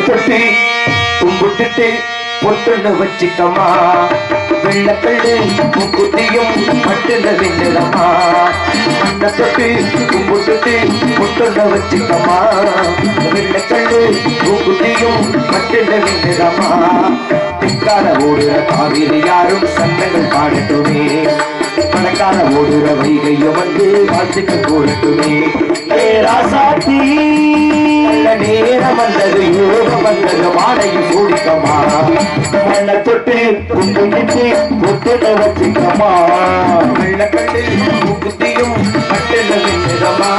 தொட்டு கும்பிட்டுட்டு பொட்டுன்னு வச்சுக்கம்மா வெள்ளக்கல்லு முக்குத்தியும் மட்டுன்னு விண்ணுதம்மா மண்ணை தொட்டு கும்பிட்டுட்டு பொட்டுன்னு வச்சுக்கம்மா வெள்ளக்கல்லு முக்குத்தியும் மட்டுன்னு விண்ணுதம்மா பிற்கால ஓடுற காவிரி யாரும் சந்தங்கள் பாடட்டுமே பணக்கால ஓடுற வைகையும் வந்து வாழ்த்துக்கள் கூறட்டுமே ஏ ராசாத்தி நேரம் வந்தது யோகம் வந்தது மாலையும் கூடிக்கமா மண்ணை தொட்டு கும்பிட்டு பொட்டுன்னு வச்சுக்கமா வெள்ளக்கட்டு முக்குத்தியும் மட்டுன்னு விண்ணுதம்மா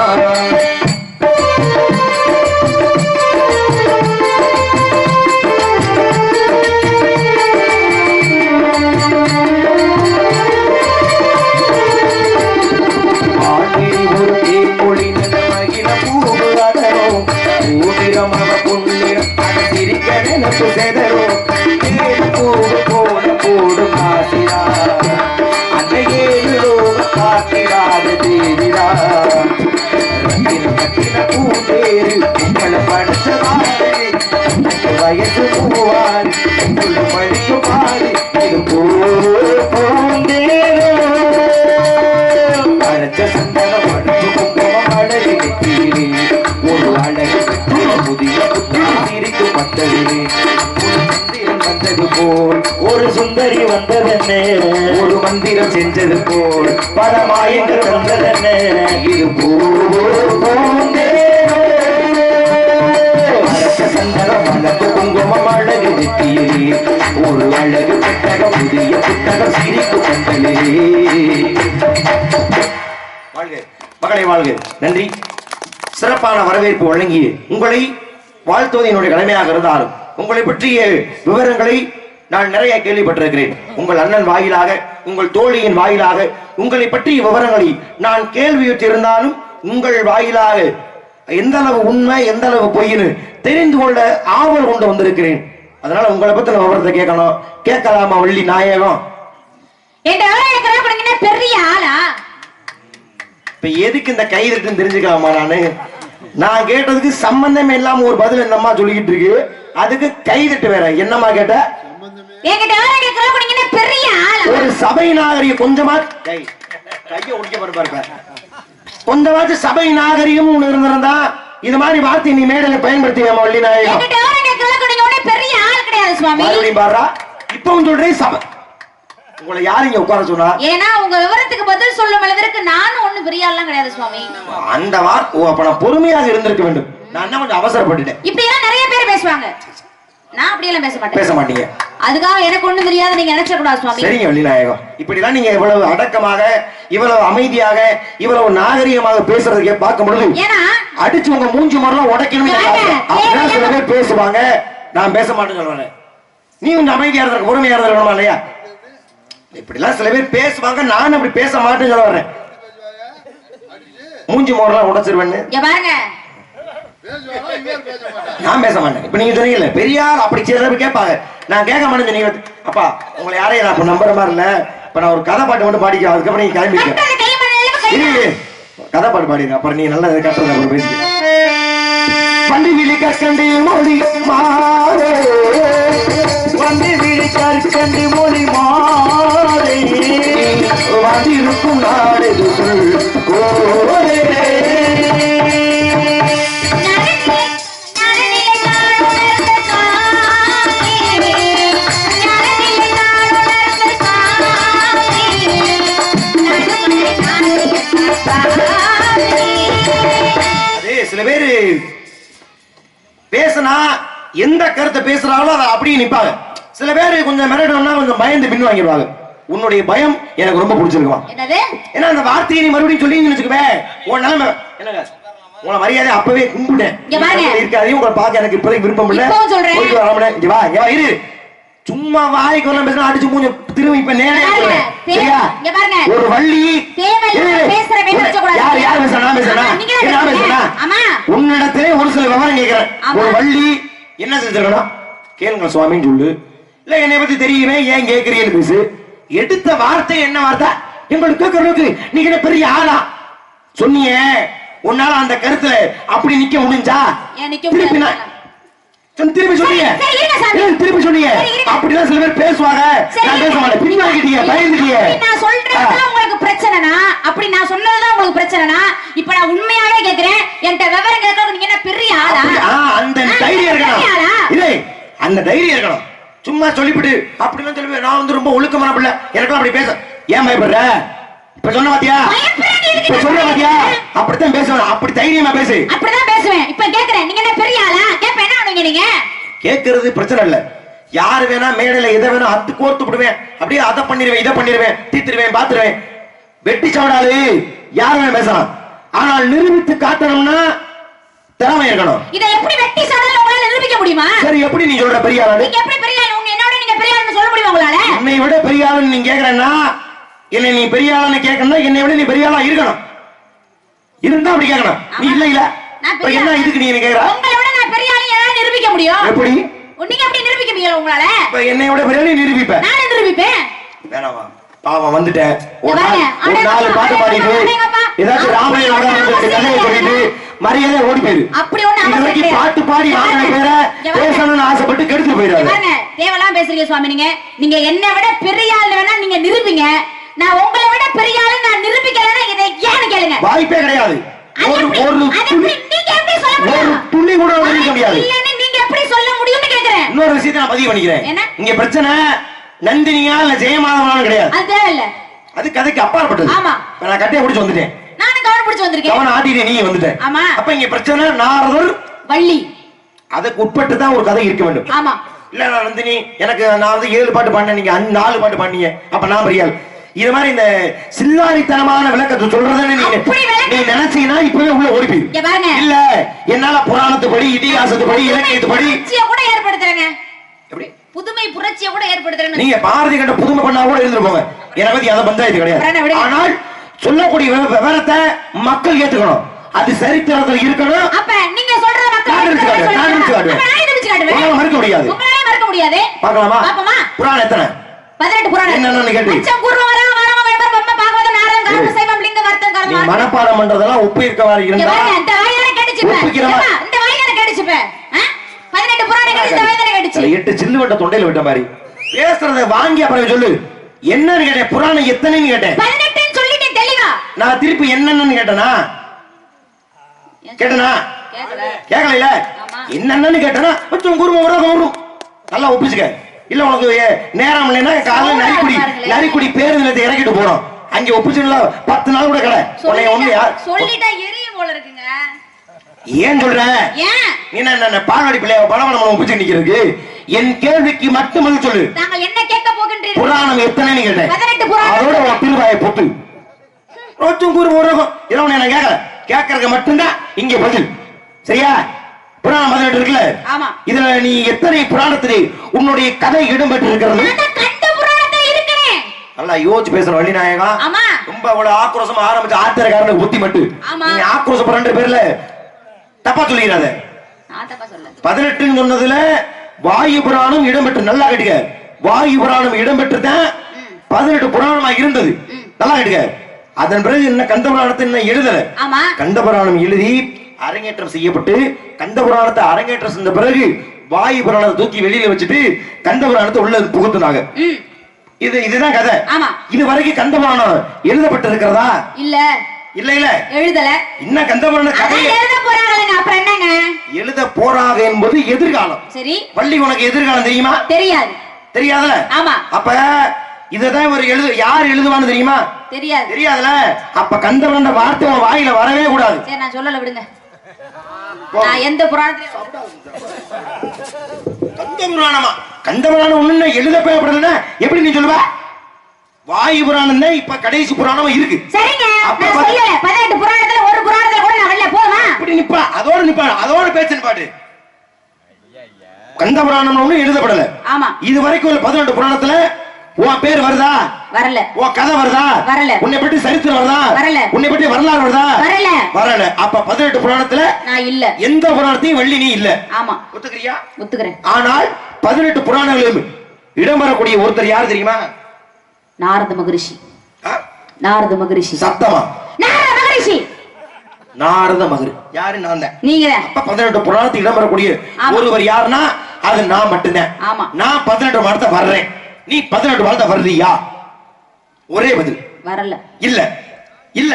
வயசு பூவார் படிக்க பாரு இது போரச்ச சந்தனம் அடுத்து குங்குமம் அழகு வெற்றியிலே ஒரு அழகு புதிய புத்திரிக்கு பட்டதிலே மந்திரம் வந்தது போல் ஒரு சுந்தரி வந்ததென்ன ஒரு மந்திரம் செஞ்சது போல் பல மாயங்கள் வந்ததென்ன இது சந்தனம் வளர்த்து குங்குமம் அழகு வெற்றியிலே ஒரு அழகு புத்தகம் புதிய புத்தகம் சிரிப்பு பந்தலே வாழ்க மகளை வாழ்க நன்றி சிறப்பான வரவேற்பு வழங்கி உங்களை வாழ்த்துவது என்னுடைய கடமையாக இருந்தாலும் உங்களை பற்றிய விவரங்களை நான் நிறைய கேள்விப்பட்டிருக்கிறேன் உங்கள் அண்ணன் வாயிலாக உங்கள் தோழியின் வாயிலாக உங்களை பற்றிய விவரங்களை நான் கேள்வியுற்றிருந்தாலும் உங்கள் வாயிலாக எந்த அளவு உண்மை எந்த அளவு பொய்னு தெரிந்து கொள்ள ஆவல் கொண்டு வந்திருக்கிறேன் அதனால உங்களை பத்தி விவரத்தை கேட்கணும் கேட்கலாமா வள்ளி நாயகம் பெரிய ஆளா இப்ப எதுக்கு இந்த கை இருக்குன்னு தெரிஞ்சுக்கலாமா நான் கேட்டதுக்கு சம்பந்தமே இல்லாம ஒரு பதில் என்னம்மா சொல்லிக்கிட்டு இருக்கு அதுக்கு கை தட்டு வேற என்னம்மா கேட்ட பெரிய ஆளா ஒரு சபை நாகரிகம் கொஞ்சமா கைய ஒடிக்க பாருப்ப கொஞ்சமாச்சு சபை நாகரிகம் இருந்திருந்தா இது மாதிரி வார்த்தை நீ மேடையில பயன்படுத்தியாமா வள்ளி நாயகம் பெரிய ஆள் கிடையாது சுவாமி மறுபடியும் பாடுறா இப்பவும் சொல்றேன் சபை உங்களை யாரு இங்க உட்கார சொன்னா ஏன்னா உங்க விவரத்துக்கு பதில் சொல்லும் அளவிற்கு நானும் ஒண்ணு பெரிய ஆள்லாம் கிடையாது சுவாமி அந்த வார்த்தை அப்ப நான் பொறுமையாக இருந்திருக்க வேண்டும் நான் என்ன கொஞ்சம் அவசரப்பட்டுட்டேன் இப்ப எல்லாம் நிறைய பேர் பேசுவாங்க நான் அப்படியெல்லாம் பேச மாட்டீங்க அதுக்காக எனக்கு ஒண்ணு தெரியாது நீங்க நினைச்ச கூடாது சுவாமி சரிங்க வள்ளிநாயகம் இப்படிதான் நீங்க இவ்வளவு அடக்கமாக இவ்வளவு அமைதியாக இவ்வளவு நாகரிகமாக பேசுறதுக்கு பார்க்கும் பொழுது அடிச்சு உங்க மூஞ்சி மரம் உடைக்கணும் சில பேர் பேசுவாங்க நான் பேச மாட்டேன்னு சொல்றேன் நீ கொஞ்சம் அமைதியா இருக்க பொறுமையா இருக்கணுமா இல்லையா இப்படிலாம் சில பேர் பேசுவாங்க நான் அப்படி பேச மாட்டேன்னு சொல்ல வர்றேன் மூஞ்சி மரம் உடைச்சிருவேன்னு பாருங்க நான் பேச மாட்டேன் இப்ப நீங்க சொன்னீங்கல்ல பெரியார் அப்படி சில கேட்பாங்க நான் கேட்க மாட்டேன்னு சொன்னீங்க அப்பா உங்களை யாரையும் நான் நம்புற மாதிரி இல்ல இப்ப நான் ஒரு கதை பாட்டு மட்டும் பாடிக்க அதுக்கப்புறம் நீங்க கிளம்பிக்க கதை பாட்டு பாடிங்க அப்புறம் நீங்க நல்லா கட்டுறது அப்புறம் பேசி வண்டி விழி கற்கண்டி மொழி மாறே வண்டி விழி கற்கண்டி மொழி மாறே வண்டி இருக்கும் நாடு சில பேரு பேசினா எந்த கருத்தை பேசுறாங்களோ அதை அப்படியே நிப்பாங்க சில பேரு கொஞ்சம் மிரட்டணும்னா கொஞ்சம் பயந்து பின் வாங்கிடுவாங்க உன்னுடைய பயம் எனக்கு ரொம்ப பிடிச்சிருக்குமா ஏன்னா அந்த வார்த்தையை நீ மறுபடியும் சொல்லி வச்சுக்கவே உன் நிலைமை என்னங்க உங்களை மரியாதை அப்பவே கும்பிட்டேன் இருக்காது உங்களை பார்க்க எனக்கு இப்போதைக்கு விருப்பம் இல்ல இரு சும்மா வாய்க்கு வரலாம் பேசணும் அடிச்சு மூஞ்ச திரும்பி இப்ப நேரே ஒரு வள்ளி யார் உன்னிடத்திலே ஒரு சில விவரம் கேட்கிறேன் ஒரு வள்ளி என்ன செஞ்சிருக்கணும் கேளுங்க சுவாமின்னு சொல்லு இல்ல என்னை பத்தி தெரியுமே ஏன் கேட்கிறீன்னு பேசு எடுத்த வார்த்தை என்ன வார்த்தை எங்களுக்கு கேட்கறதுக்கு நீங்க என்ன பெரிய ஆளா சொன்னீங்க உன்னால அந்த கருத்துல அப்படி நிக்க முடிஞ்சா திருப்பி சொன்னீங்க. சரி, இருங்க சாமி. திருப்பி சொன்னீங்க. சரி, இருங்க. அப்படிதான் சில பேர் பேசுவாங்க. நான் பேச மாட்டேன். பின்வாங்கிட்டீங்க, பயந்துட்டீங்க. நான் சொல்றதுதான் உங்களுக்கு பிரச்சனைனா, அப்படி நான் சொன்னதுதான் உங்களுக்கு பிரச்சனைனா, இப்ப நான் உண்மையாவே கேக்குறேன். என்கிட்ட விவரம் கேட்கறதுக்கு நீங்க என்ன பெரிய ஆளா? அந்த தைரியம் இருக்கணும். இல்லை, அந்த தைரியம் இருக்கணும். சும்மா சொல்லிவிட்டு அப்படிலாம் சொல்லி நான் வந்து ரொம்ப ஒழுக்கமான பிள்ளை, எனக்கெல்லாம் அப்படி பேச ஏன் பயப்படுற? இப்ப சொன்ன பாத்தியா? இப்ப சொன்ன பாத்தியா? அப்படித்தான் பேசுவேன். அப்படி தைரியமா பேசு. அப்படிதான் பேசுவேன். இப்ப கேக்குறேன், நீங்க என்ன பெரிய ஆளா? கேப்ப என்ன பண்ணுவீங்க நீங்க? கேக்குறது பிரச்சனை இல்ல. யாரு வேணா மேடையில எதை வேணா அத்து கோர்த்து விடுவேன். அப்படியே அதை பண்ணிடுவேன், இதை பண்ணிடுவேன், தீத்துருவேன், பாத்துருவேன். வெட்டி சவடாலு யாருமே பேசலாம். ஆனால் நிரூபித்து காட்டணும்னா திறமை இருக்கணும். இதை எப்படி வெட்டி சவடால உங்களால நிரூபிக்க முடியுமா? சரி, எப்படி நீ சொல்ற பெரிய ஆளு? நீங்க எப்படி பெரிய ஆளு? உங்க என்னோட நீங்க பெரிய ஆளுன்னு சொல்ல முடியுமா உங்களால? என்னை விட பெரிய ஆளுன்னு நீ கேக்குறேன்னா, என்னை நீ பெரிய ஆளுன்னு கேட்கணும்னா என்னை விட நீ பெரிய ஆளா இருக்கணும். இருந்தா அப்படி கேட்கணும். நீ இல்ல இல்ல என்ன இதுக்கு நீ கேக்குற? உங்களை விட நான் பெரிய ஆளு யாரால நிரூபிக்க முடியும்? எப்படி? நீங்க எப்படி நிரூபிக்க முடியும் உங்களால? இப்ப என்னை விட பெரிய ஆளு நிரூபிப்பேன். நான் நிரூபிப்பேன். வேணாமா? பாவம் வந்துட்டேன். ஒரு நாலு பாட்டு பாடிட்டு ஏதாச்சும் ராமாயணம் கதையை சொல்லிட்டு மரியாதை ஓடி போயிரு. அப்படி ஒண்ணு அவசியம் இல்ல. பாட்டு பாடி வாங்கின பேரை பேசணும்னு ஆசைப்பட்டு கெடுத்து போயிடாத. தேவலாம் பேசுறீங்க சுவாமி. நீங்க என்னை விட பெரிய ஆளு வேணா நீங்க நிரூபிங்க. நான் உங்களை விட பெரிய ஆளு நான் நிரூபிக்கலன்னா இதை ஏன்னு கேளுங்க. வாய்ப்பே கிடையாது. ஒரு நீங்க எப்படி சொல்ல முடியும்? ஒரு துளி கூட நிரூபிக்க முடியாது. இல்லன்னு நீங்க எப்படி சொல்ல முடியும்னு கேக்குறேன். இன்னொரு விஷயத்தை நான் பதிவு பண்ணிக்கிறேன். என்ன? இங்க பிரச்சனை நந்தினியா இல்ல ஜெயமாதவனாலும் கிடையாது. அது தேவையில்ல. அது கதைக்கு அப்பாற்பட்டது. ஆமா. நான் கட்டையை பிடிச்சு வந்துட்டேன். நானும் கவனம் பிடிச்சு வந்திருக்கேன். கவனம் ஆட்டிட்டு நீ வந்துட்டேன். ஆமா. அப்ப இங்க பிரச்சனை நாரதர் வள்ளி. அதுக்கு உட்பட்டு தான் ஒரு கதை இருக்க வேண்டும். ஆமா. இல்ல நந்தினி எனக்கு நான் வந்து 7 பாட்டு பாடினேன், நீங்க 4 பாட்டு பாடினீங்க, அப்ப நான் பெரியாள். இது மாதிரி இந்த சில்லாரித்தனமான விளக்கத்தை சொல்றதுன்னு நீ நினைச்சீங்கன்னா இப்பவே உள்ள ஓடி போய் இல்ல. என்னால புராணத்துப்படி, இதிகாசத்துப்படி, இலக்கியத்துப்படி கூட ஏற்படுத்துறேங்க. எப்படி புதுமை புரட்சியை கூட ஏற்படுத்துறேங்க. நீங்க பாரதி கண்ட புதுமை பண்ணா கூட இருந்துருப்போங்க. என்னை பத்தி அதை பஞ்சாயத்து கிடையாது. ஆனால் சொல்லக்கூடிய விவரத்தை மக்கள் ஏத்துக்கணும். அது சரித்திரத்தில் இருக்கணும். அப்ப நீங்க சொல்றத மக்கள் மறுக்க முடியாது. உங்களால மறுக்க முடியாது. பார்க்கலாமா? பாப்போமா? புராணம் எத்தனை? 18 புராணம். என்னன்னு கேட்டு நீ மனப்பாடம் பண்றதெல்லாம் ஒப்பு இருக்க மாதிரி இருந்தா இந்த வாயால கேடிச்சுப்ப. இந்த வாயால கேடிச்சுப்ப. 18 புராணம் கேடி இந்த வாயால கேடிச்சு. 8 சில்லு வட்ட தொண்டையில விட்ட மாதிரி பேசுறத வாங்கி அப்புறம் சொல்லு. என்னன்னு கேட்டேன். புராணம் எத்தனைன்னு கேட்டேன். 18 சொல்லிட்டேன் தெளிவா. நான் திருப்பி என்னன்னு கேட்டனா? கேட்டனா? கேட்கல. என்னன்னு கேட்டனா கொஞ்சம் குரும வரும். நல்லா ஒப்பிச்சுக்க. இல்ல உனக்கு நேரம் இல்லைன்னா காலையில நரிக்குடி பேருந்து இறக்கிட்டு போறோம். அங்க ஒப்பிச்சுல 10 நாள் கூட கடை சொல்லிட்டா எரியும் போல இருக்குங்க. ஏன் சொல்ற? நீ என்ன பாலாடி பிள்ளைய பணவனம் ஒப்பிச்சு நிக்கிறதுக்கு? என் கேள்விக்கு மட்டும் பதில் சொல்லு. நாங்கள் என்ன கேட்க போகின்றீர்கள்? புராணம் எத்தனைன்னு கேட்டேன். 18 புராணம். அதோட ஒரு திருவாயை போட்டு ரோச்சும் கூறு உறகம் இரவு நான் கேட்கறதுக்கு மட்டும்தான் இங்க பதில். சரியா? புராணம் 18 இருக்குல்ல? ஆமா. இதுல நீ எத்தனை புராணத்திலே உன்னுடைய கதை இடம்பெற்று இருக்கிறது? கண்ட புராணத்தை இருக்கனே. நல்லா யோசிச்சு பேசுற வள்ளிநாயகம். ஆமா. ரொம்ப அவ்வளவு ஆக்ரோஷமா ஆரம்பிச்ச ஆத்திரக்காரனுக்கு புத்தி மட்டும். நீ ஆக்ரோஷப்படுற பேர்ல தப்பா சொல்லிடாத. நான் தப்பா சொல்ல. 18 சொன்னதுல வாயு புராணம் இடம்பெற்று நல்லா கேட்டுக்க. வாயு புராணம் இடம்பெற்று தான் 18 புராணமா இருந்தது. நல்லா கேட்டுக்க. அதன் பிறகு என்ன கந்த புராணத்தை என்ன எழுதல. ஆமா. கந்த புராணம் எழுதி அரங்கேற்றம் செய்யப்பட்டு கந்த புராணத்தை அரங்கேற்றம் செஞ்ச பிறகு வாயு புராணத்தை தூக்கி வெளியில வச்சுட்டு கந்த புராணத்தை உள்ள புகுத்துனாங்க. இதுதான் கதை. ஆமா. இது வரைக்கும் கந்த புராணம் எழுதப்பட்டு இருக்கிறதா? இல்ல இல்ல இல்ல எழுதல. இன்னும் கந்த புராண கதையை எழுத போறாங்க. அப்புறம் என்னங்க? எழுத போறாங்க என்பது எதிர்காலம். சரி. வள்ளி உனக்கு எதிர்காலம் தெரியுமா? தெரியாது. தெரியாதுல? ஆமா. அப்ப இததான் ஒரு யார் எழுதுவான்னு தெரியுமா? தெரியாது. தெரியாதுல? அப்ப கந்த புராண வார்த்தை உன் வாயில வரவே கூடாது. சரி நான் சொல்லல விடுங்க. நான் எந்த புராணத்திலும் கந்த புராணமா? கந்த புராணம் ஒண்ணு எழுத பயப்படலன்னா எப்படி நீ சொல்லுவ? வாயு புராணம் தான் இப்ப கடைசி புராணமா இருக்கு. சரிங்க. நான் சொல்லல 18 புராணத்துல ஒரு புராணத்துல கூட நான் வரல. போமா? அப்படி நிப்பா. அதோட பேச்சு பாட்டு. கந்த புராணம் ஒண்ணு எழுதப்படல. ஆமா. இது வரைக்கும் உள்ள 18 புராணத்துல உன் பேர் வருதா? வரல. உன் கதை வருதா? வரல. உன்னை பற்றி சரித்திரம் வருதா? வரல. உன்னை பற்றி வரலாறு வருதா? வரல. வரல. அப்ப 18 புராணத்துல நான் இல்ல. எந்த புராணத்தையும் வள்ளி நீ இல்ல. ஆமா. ஒத்துக்கறியா? ஒத்துக்கறேன். ஆனால் 18 புராணங்களிலும் இடம்பெறக்கூடிய ஒருத்தர் யார் தெரியுமா? நாரத மகரிஷி. நாரத மகரிஷி. சத்தமா? நாரத மகரிஷி. நாரத மகர். யாரு? நான் தான். நீங்க அப்ப 18 புராணத்துக்கு இடம் பெறக்கூடிய ஆமா. ஒருவர் யாருன்னா அது நான் மட்டும்தான். ஆமா. நான் 18 வாரத்தை வர்றேன், நீ 18 வாரத்தை வர்றியா? ஒரே பதில். வரல. இல்ல இல்ல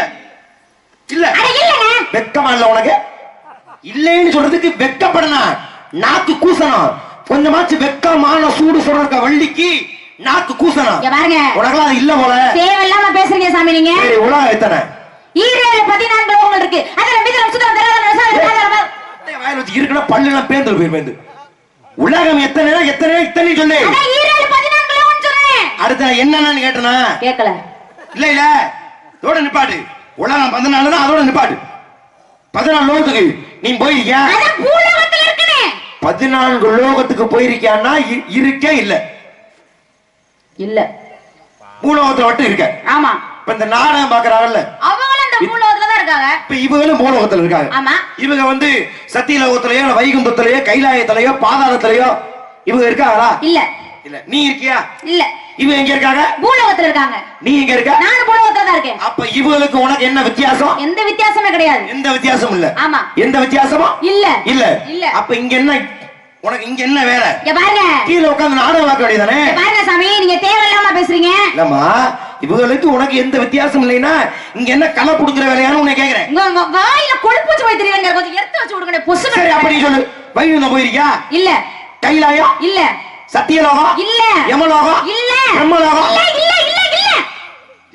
இல்ல. வெக்கமா இல்ல உனக்கு? இல்லைன்னு சொல்றதுக்கு வெக்கப்படனா நாக்கு கூசணும். கொஞ்சமாச்சு வெக்கமான சூடு சொல்றக்க வள்ளிக்கு நாக்கு கூசணும். இங்க பாருங்க, உனக்கெல்லாம் அது இல்ல போல. தேவையில்லாம பேசுறீங்க சாமி நீங்க. சரி, உலகம் எத்தனை? 14 லோகங்கள் இருக்கு. அதுல மிதனம் சுத்தம் தரலாம் வாயில வச்சு இருக்கற பல்லுலாம் பேந்து போயிருந்து. உலகம் எத்தனை எத்தனை இத்தனை சொல்லு. அதான் 14 லோகம் சொல்றேன். அடுத்து என்னன்னு கேட்டனா? கேட்கல. இல்ல இல்ல, இதோட நிப்பாட்டு. உலகம் 14 தான், அதோட நிப்பாட்டு. 14 லோகத்துக்கு நீ போயிருக்கியா? அதான் பூலோகத்துல இருக்குனே. 14 லோகத்துக்கு போயிருக்கியான்னா இருக்கே இல்ல. இல்ல. பூலோகத்துல மட்டும் இருக்க. ஆமா. இப்ப இந்த நாடகம் பாக்குறாங்கல்ல, அவங்களும் அந்த பூலோகத்துல தான் இருக்காங்க. இப்ப இவங்களும் பூலோகத்துல இருக்காங்க. ஆமா. இவங்க வந்து சத்தியலோகத்திலயோ இல்ல வைகுந்தத்திலயோ கைலாயத்திலயோ பாதாளத்திலயோ இவங்க இருக்காங்களா? இல்ல. இல்ல. நீ இருக்கியா? இல்ல. இவங்க எங்க இருக்காங்க? பூலோகத்துல இருக்காங்க. நீ எங்க இருக்க? நான் பூலோகத்துல தான் இருக்கேன். அப்ப இவங்களுக்கு உனக்கு என்ன வித்தியாசம்? எந்த வித்தியாசமே கிடையாது. எந்த வித்தியாசமும் இல்ல. ஆமா. எந்த வித்தியாசமும் இல்ல. இல்ல. இல்ல. அப்ப இங்க என்ன உனக்கு இங்க என்ன வேலை? இங்க பாருங்க, கீழ உட்கார்ந்து நாடகம் பார்க்க வேண்டியதானே? இங்க பாருங்க சாமி, நீங்க தேவையில்லாம பேசுறீங்க. இல்லம்மா, இவங்களுக்கு உனக்கு எந்த வித்தியாசம் இல்லைன்னா இங்க என்ன களை புடுங்குற வேலையான்னு உன்னை கேக்குறேன். உங்க வாயில கொழுப்பூச்சு போய் தெரியுங்க, கொஞ்சம் எடுத்து வச்சு விடுங்க. பொசு. சரி, அப்படி சொல்லு. வைகுந்தம் போயிருக்கியா? இல்ல. கைலாயம்? இல்ல. சத்தியலோகம்? இல்ல. யமலோகம்? இல்ல. பிரம்மலோகம்? இல்ல இல்ல இல்ல இல்ல.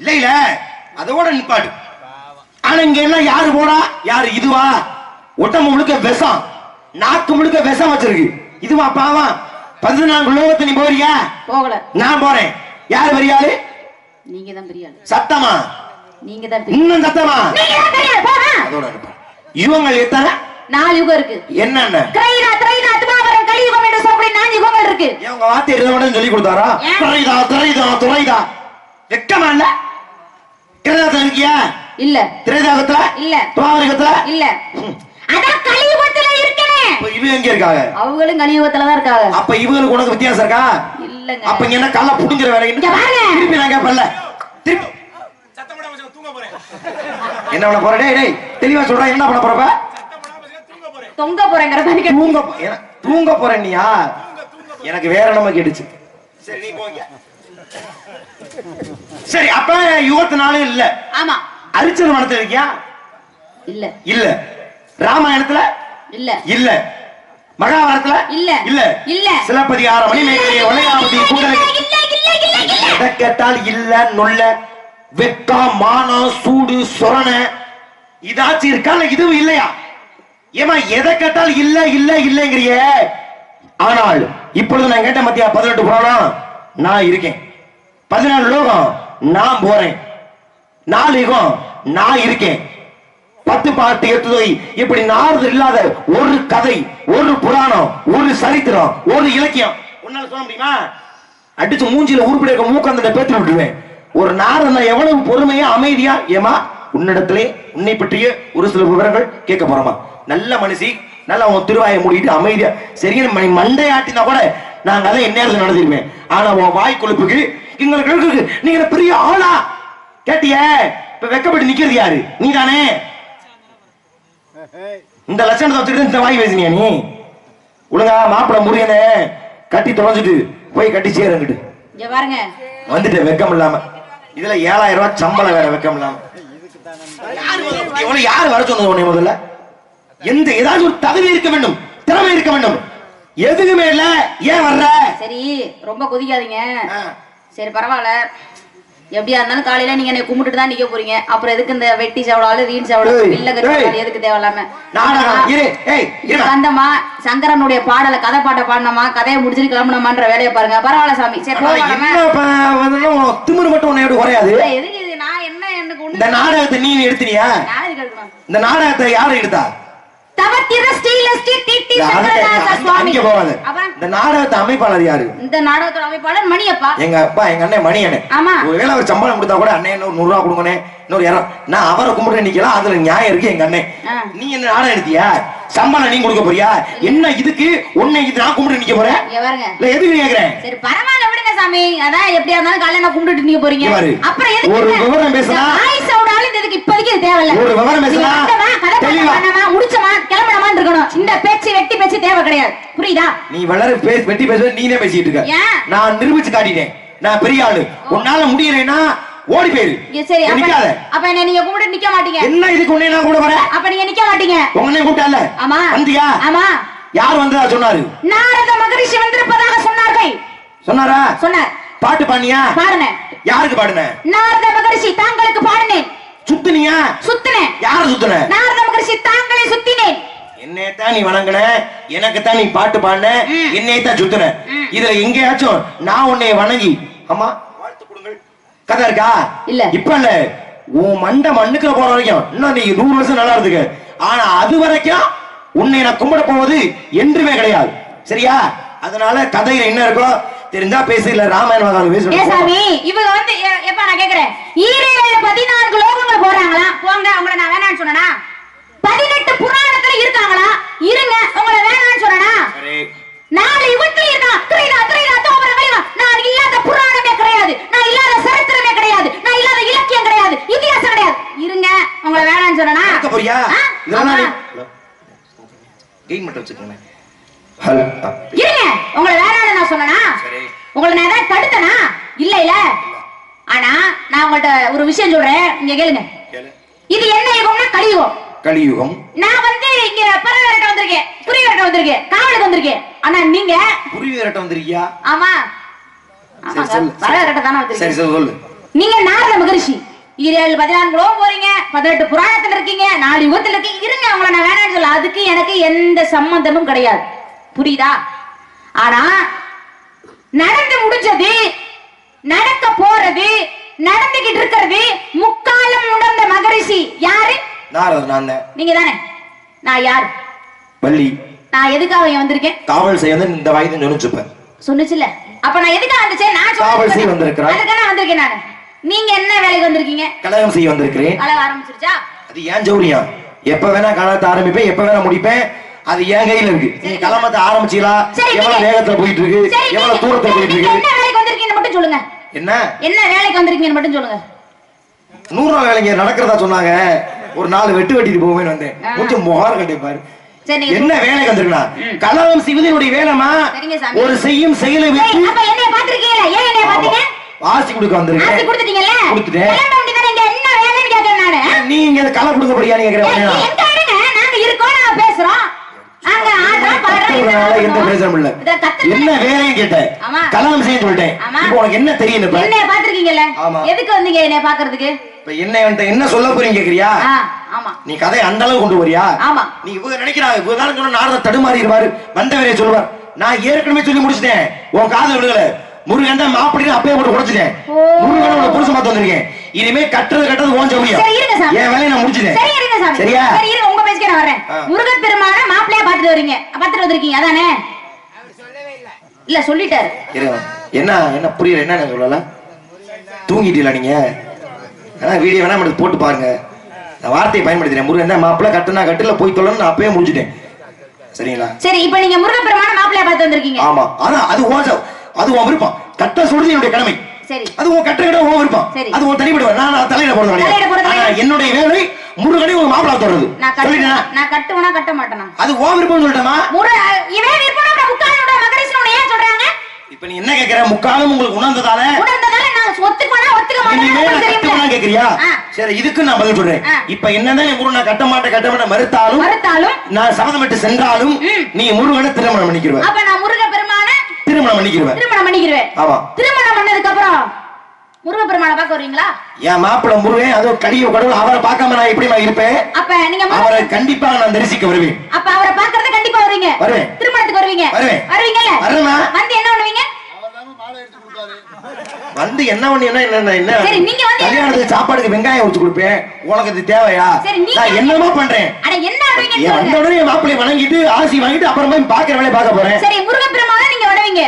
இல்ல இல்ல, அதோட நிப்பாட்டு. ஆனா இங்க எல்லாம் யாரு போறா? யாரு? இதுவா? உடம்பு முழுக்க விஷம், நாக்கு முழுக்க விஷம் வச்சிருக்கு. இதுவா பாவம்? 14 லோகத்தை நீ போறியா? போகல. நான் போறேன். யாரு பெரியாளு? நீங்க தான் பெரிய ஆளு. சத்தமா? நீங்க தான் பெரிய. இன்னும் சத்தமா? நீங்க தான் பெரிய ஆளு. போங்க. அதோட நிப்பாட்டு. இவங்க எத்தனை? 4 யுகம் இருக்கு. என்னென்ன? திரைதா திரைதா துபாவரம் கலியுகம் என்று சொல்லக்கூடிய 4 யுகங்கள் இருக்கு. இவங்க வார்த்தை இருந்தவன சொல்லி கொடுத்தாரா? திரைதா திரைதா துரைதா. வெக்கமா இல்ல? திரைதாத்துல இருக்கியா? இல்ல. திரைதாகத்துல இல்ல. துவாவரிகத்துல இல்ல. அதான் கலியுகத்துல இருக்கனே. அப்ப இவங்க எங்க இருக்காங்க? அவங்களும் கலியுகத்துல தான் இருக்காங்க. அப்ப இவங்களுக்கு உனக்கு வித்தியாசம் இருக்கா? இல்லங்க. அப்ப இங்க என்ன கல்ல புடுங்குற வேலை? இங்க பாருங்க. திருப்பி நான் கேப்பல்ல. திருப்பி சத்தம் போடாம தூங்க போறேன். என்ன பண்ண போற? டேய் டேய், தெளிவா சொல்றா. என்ன பண்ண போறப்ப? சத்தம் போடாம தூங்க போறேன். தொங்க போறேங்கற மாதிரி தூங்க போறேன் நீயா? எனக்கு வேற நம்ம கேடுச்சு. சரி, நீ போங்க. சரி, அப்ப யுகத்தினாலே இல்ல. ஆமா. அரிச்சல் மனத்துல இருக்கியா? இல்ல. இல்ல. ராமாயணத்துல இல்ல. இல்ல. மகாபாரதத்துல இல்ல. இல்ல. இல்ல. சிலப்பதிகார மணிமேகலை வளையாபதி குண்டலகேசி எதை கேட்டால் இல்ல நொல்ல வெக்கா மானம் சூடு சொரண இதாச்சும் இருக்கா? இதுவும் இல்லையா? ஏமா எதை கேட்டால் இல்ல இல்ல இல்லைங்கிறிய? ஆனால் இப்பொழுது நான் கேட்ட மத்தியா 18 புராணம் நான் இருக்கேன், 14 லோகம் நான் போறேன், 4 யுகம் நான் இருக்கேன், 10 பாட்டு 8 தொகை இப்படி நாரது இல்லாத ஒரு கதை, ஒரு புராணம், ஒரு சரித்திரம், ஒரு இலக்கியம் உன்னால சொல்ல முடியுமா? அடிச்சு மூஞ்சில உருப்படியாக மூக்கந்த பேத்து விட்டுருவேன். ஒரு நாரதன் எவ்வளவு பொறுமையா அமைதியா, ஏமா உன்னிடத்திலே உன்னை பற்றிய ஒரு சில விவரங்கள் கேட்க போறோமா? நல்ல மனுஷி, நல்லா உன் திருவாயை மூடிட்டு அமைதியா சரியான மண்டையாட்டினா கூட நாங்க அதை என்ன நடத்திருப்பேன். ஆனா உன் வாய் கொழுப்புக்கு எங்களுக்கு நீங்க பெரிய ஆளா கேட்டிய? இப்ப வெக்கப்பட்டு நிக்கிறது யாரு? நீ தானே. இந்த லட்சணத்தை வச்சுட்டு இந்த வாய் பேசினியா நீ? ஒழுங்கா மாப்பிள்ள முறியனே கட்டி தொலைஞ்சிட்டு போய் கட்டி சேருங்கிட்டு பாருங்க வந்துட்டு வெக்கம் இல்லாம. இதுல 7000 ரூபாய் சம்பளம் வேற வெக்கம் இல்லாம. யாரு வர சொன்னது உன்னை? முதல்ல எந்த ஏதாவது ஒரு தகுதி இருக்க வேண்டும், திறமை இருக்க வேண்டும். எதுவுமே இல்ல, ஏன் வர்ற? சரி, ரொம்ப கொதிக்காதீங்க. சரி பரவாயில்ல, எப்படியா இருந்தாலும் காலையில நீங்க என்னை கும்பிட்டுட்டு தான் நிக்க போறீங்க. அப்புறம் எதுக்கு இந்த வெட்டி சவடாலு வீண் சவடாலு இல்ல கட்டி எதுக்கு தேவையில்லாம வந்தமா சங்கரனுடைய பாடல கதை பாட்ட பாடினமா கதையை முடிச்சுட்டு கிளம்பணுமான்ற வேலையை பாருங்க. பரவாயில்ல சாமி. சரி திமிரு மட்டும் உன்னை குறையாது. எதுக்கு இது? நான் என்ன எனக்கு இந்த நாடகத்தை நீ எடுத்தினியா? இந்த நாடகத்தை யாரு எடுத்தா? இந்த நாடகத்தை அமைப்பாளர் யாரு? இந்த நாடகத்தோட அமைப்பாளர் மணியப்பா. எங்க அப்பா, எங்க அண்ணன் மணி அண்ணன். ஆமா. ஒருவேளை அவர் சம்பளம் கொடுத்தா கூட அண்ணன் 100 ரூபா கொடுங்கனே, இன்னொரு யாரும் நான் அவரை கும்பிட்டு நிக்கலாம், அதுல நியாயம் இருக்கு எங்க அண்ணன். நீ என்ன நாடகம் எடுத்தியா? சம்பளம் நீ கொடுக்க போறியா? என்ன இதுக்கு உன்னை இது நான் கும்பிட்டு நிக்க போறேன்? இல்ல எதுக்கு நீ கேக்குறேன்? சரி பரவாயில்ல விடுங்க சாமி, அதான் எப்படியா இருந்தாலும் காலையில நான் கும்பிட்டு நிக்க போறீங்க. அப்புறம் எதுக்கு ஒரு விவரம் பேசலாம்? ஆயிஸ் அவுடாலும் இதுக்கு இப்போதைக்கு தேவையில்ல. ஒரு விவரம் பேசலாம், தெளிவா முடிச்சமா கிளம்பணுமா இருக்கணும். இந்த பேச்சு வெட்டி பேச்சு தேவை கிடையாது, புரியுதா? நீ வளர வெட்டி பேச நீனே பேசிட்டு இருக்க. நான் நிரூபிச்சு காட்டிட்டேன், நான் பெரிய ஆளு. உன்னால முடியலைன்னா ஓடி போயிரு. சரி அப்ப என்ன நீங்க கும்பிட்டு நிக்க மாட்டீங்க. என்ன இதுக்கு உன்னை நான் கூட வரேன்? அப்ப நீங்க நிக்க மாட்டீங்க. உன்னை கூப்பிட்டல? ஆமா. வந்தியா? ஆமா. யார் வந்ததா சொன்னாரு? நாரத மகரிஷி வந்திருப்பதாக சொன்னார்கள். சொன்னாரா? சொன்னார். பாட்டு பாடினியா? பாடுனேன். யாருக்கு பாடுன? நாரத மகரிஷி தாங்களுக்கு பாடுனேன். சுத்தினியா? சுத்தினேன். யார சுத்தின? நாரத மகரிஷி தாங்களை சுத்தினேன். என்னையத்தான் நீ வணங்குன, எனக்கு தான் நீ பாட்டு பாடுன, என்னையத்தான் சுத்தின. இதுல எங்கேயாச்சும் நான் உன்னை வணங்கி அம்மா வாழ்த்து கொடுங்கள் கதை இருக்கா? இல்ல. இப்ப இல்ல, உன் மண்டை மண்ணுக்குள்ள போற வரைக்கும் இன்னும் நீ 100 வருஷம் நல்லா இருக்கு. ஆனா அது வரைக்கும் உன்னை நான் கும்பிட போவது என்றுமே கிடையாது. சரியா? அதனால கதையில என்ன இருக்கோ தெரிஞ்சா பேசு, இல்ல ராமாயணம் பேசு. சாமி இவங்க வந்து எப்ப நான் கேக்குறேன், 14 லோகங்கள் போறாங்களா? போங்க, உங்களை நான் வேணான்னு சொன்னா? 18 புராணத்துல இருக்காங்களா? இருங்க, உங்களை வேணான்னு சொன்னா? 4 யுகத்துல இருக்கான். நான் இல்லாத புராணமே கிடையாது, நான் இல்லாத சரித்திரமே கிடையாது, நான் இல்லாத இலக்கியம் கிடையாது, இதிகாசம் கிடையாது. இருங்க, உங்களை வேணான்னு சொன்னா? போறியா? கெயின் மட்டும் வச்சுக்கோங்க. இருங்க, உங்களை வேணான்னு நான் சொன்னா? உங்களை நான் ஏதாவது தடுத்தனா? இல்ல இல்ல. ஆனா நான் உங்கள்ட்ட ஒரு விஷயம் சொல்றேன், இங்க கேளுங்க. இது என்ன யுகம்னா? கலியுகம். கலியுகம். நான் வந்து இங்க பறவை விரட்ட வந்திருக்கேன், புரி விரட்ட வந்திருக்கேன், காவலுக்கு வந்திருக்கேன். ஆனா நீங்க புரி விரட்ட வந்திருக்கியா? ஆமா, பறவை விரட்ட தானே வந்திருக்கீங்க. சரி சொல்லு. நீங்க நாரத மகரிஷி 14 லோகம் போறீங்க, 18 புராணத்துல இருக்கீங்க, 4 யுகத்துல இருக்கீங்க. இருங்க, உங்களை நான் வேணான்னு சொல்ல, அதுக்கு எனக்கு எந்த சம்பந்தமும் கிடையாது, புரியுதா? ஆனா நடந்து முடிஞ்சது, நடக்க போறது, நடந்துகிட்டு இருக்கிறது, முக்காலம் உணர்ந்த மகரிஷி யாரு? நீங்க தானே. நான் யார்? வள்ளி. நான் எதுக்காக வந்திருக்கேன்? காவல் செய்ய வந்து இந்த வயது சொன்னுச்சுப்ப சொன்னுச்சுல. அப்ப நான் எதுக்காக வந்துச்சேன்? நான் காவல் செய்ய வந்திருக்கிறேன். அதுக்காக வந்திருக்கேன் நான். நீங்க என்ன வேலைக்கு வந்திருக்கீங்க? கலகம் செய்ய வந்திருக்கிறேன். கலகம் ஆரம்பிச்சிருச்சா? அது ஏன் ஜௌரியம்? எப்ப வேணா கலகத்தை ஆரம்பிப்பேன், எப்ப வேணா முடிப்பேன், அது என் கையில இருக்கு. நீ கலமத்தை ஆரம்பிச்சீங்களா? எவ்வளவு வேகத்துல போயிட்டு இருக்கு, எவ்வளவு தூரத்துல போயிட்டு இருக்கு. என்ன வேலைக்கு வந்திருக்கீங்க மட்டும் சொல்லுங்க. என்ன வேலைக்கு வந்திருக்கீங்க மட்டும் சொல்லுங்க. 100 நாள் வேலைங்க நடக்கிறதா சொன்னாங்க. ஒரு 4 வெட்டிட்டு போவேன்னு வந்தேன். கொஞ்சம் முகார் கண்டே பாரு. என்ன வேலைக்கு வந்திருக்கா? கலகம் செய்வதனுடைய வேலைமா? ஒரு செய்யும் செயலை வச்சு. அப்ப என்னைய பாத்துக்கிட்டீங்களா? ஏன் என்னைய பாத்தீங்க? ஆசி கொடுக்க வந்திருக்கேன். ஆசி கொடுத்துட்டீங்கல? கொடுத்துட்டேன். என்ன வேலைன்னு கேக்குறேன் நானு. நீங்க இந்த கலை கொடுக்க போறியான்னு கேக்குறேன். எங்க இருங்க, நாங்க இருக்கோம், நாங்க பேசுறோம். அங்க ஆடுறோம் பாடுறோம். எந்த பேசவும் இல்ல. என்ன வேலைன்னு கேட்டேன். கலகம் செய்ய சொல்லிட்டேன். இப்போ உனக்கு என்ன தெரியும்? என்னைய பாத்துக்கிட்டீங்கல? எதுக்கு வந்தீங்க என்னைய பாக்குறதுக்கு? இப்ப என்ன சொல்ல போறீங்க கேக்குறியா? ஆமா. நீ கதை அந்த அளவுக்கு கொண்டு வரியா? ஆமா. நீ இவங்க நினைக்கிறாங்க இவதான் சொன்ன நாரத தடுமாறி இருவாரு, வந்தவரே சொல்லுவார். நான் ஏற்கனவே சொல்லி முடிச்சிட்டேன். உன் காதை விடுகல. முருகன் தான் மாப்பிள்ளை அப்பயே போட்டு உடைச்சிட்டேன். முருகன் புருஷ மாத்த வந்திருக்கேன். இனிமே கட்டுறது ஓன் ஜவுரியம். என் வேலையை நான் முடிச்சிட்டேன். சரியா? உங்க பேச்சுக்கு நான் வரேன். முருகன் பெருமான மாப்பிள்ளையா பாத்துட்டு வரீங்க, பாத்துட்டு வந்திருக்கீங்க அதானே? இல்ல சொல்லிட்டாரு. என்ன புரியல? என்ன சொல்லல? தூங்கிட்டீங்களா நீங்க? வீடியோ வேணா எடுத்து போட்டு பாருங்க. நான் வார்த்தையை பயன்படுத்துறேன். முருகன் தான் மாப்பிள்ளை, கட்டுனா கட்டுல போய் தொல்லன்னு நான் அப்பயே முடிச்சிட்டேன். சரிங்களா? சரி, இப்போ நீங்க முருகன் பெருமான மாப்பிள்ளையா பார்த்து வந்திருக்கீங்க. ஆமா. ஆனா அது உன் விருப்பம். கட்ட சொல்றது என்னுடைய கடமை. சரி. அது உன் கட்ட கிட்ட உன் விருப்பம். அது உன் தனிப்பட்ட. நான் தலையில போறது கிடையாது. என்னுடைய வேலை முருகனை ஒரு மாப்பிள்ளை தோறது. நான் கட்டுவனா கட்ட மாட்டேனா? அது உன் விருப்பம் சொல்லிட்டமா? இவே விருப்பம்னா முக்காலோட மகரிஷனோட ஏன் சொல்றாங்க? இப்போ நீ என்ன கேக்குற? முக்காலும் உங்களுக்கு உணர்ந்ததால நான் ஒத்துக்கோனா ஒத்துக்க மாட்டேன் கேக்குறியா? சரி, இதுக்கு நான் பதில் சொல்றேன். இப்போ என்னதான் முருகனை கட்ட மாட்டேன் மறுத்தாலும் நான் சபதமிட்டு சென்றாலும் நீ முருகனை திருமணம் பண்ணிக்கிறவ. அப்ப நான் முருக பெருமான திருமணம் பண்ணிக்கிறவேன். ஆமா. திருமணம் பண்ணதுக்கு அப்புறம் முருக பெருமாளை பார்க்க வருவீங்களா? என் மாப்பிள்ளை முருகன், அதோ கடவுள், அவரை பார்க்காம நான் எப்படிமா இருப்பேன்? அப்ப நீங்க அவரை கண்டிப்பா நான் தரிசிக்க வருவேன். அப்ப அவரை பார்க்கறது கண்டிப்பா வருவீங்க? வருவேன். திருமணத்துக்கு வருவீங்க? வருவீங்கல்ல? வந்து என்ன பண்ணுவீங்க? வந்து என்ன என்ன கல்யாணத்துக்கு சாப்பாடுக்கு வெங்காயம் உரிச்சு கொடுப்பேன். உனக்கு இது தேவையா? நான் என்னமா பண்றேன்? வந்த உடனே மாப்பிள்ளை வணங்கிட்டு ஆசி வாங்கிட்டு அப்புறமா பாக்குற வேலையை பார்க்க போறேன். சரி, முருகன் பெருமாளை நீங்க வணங்குவீங்க.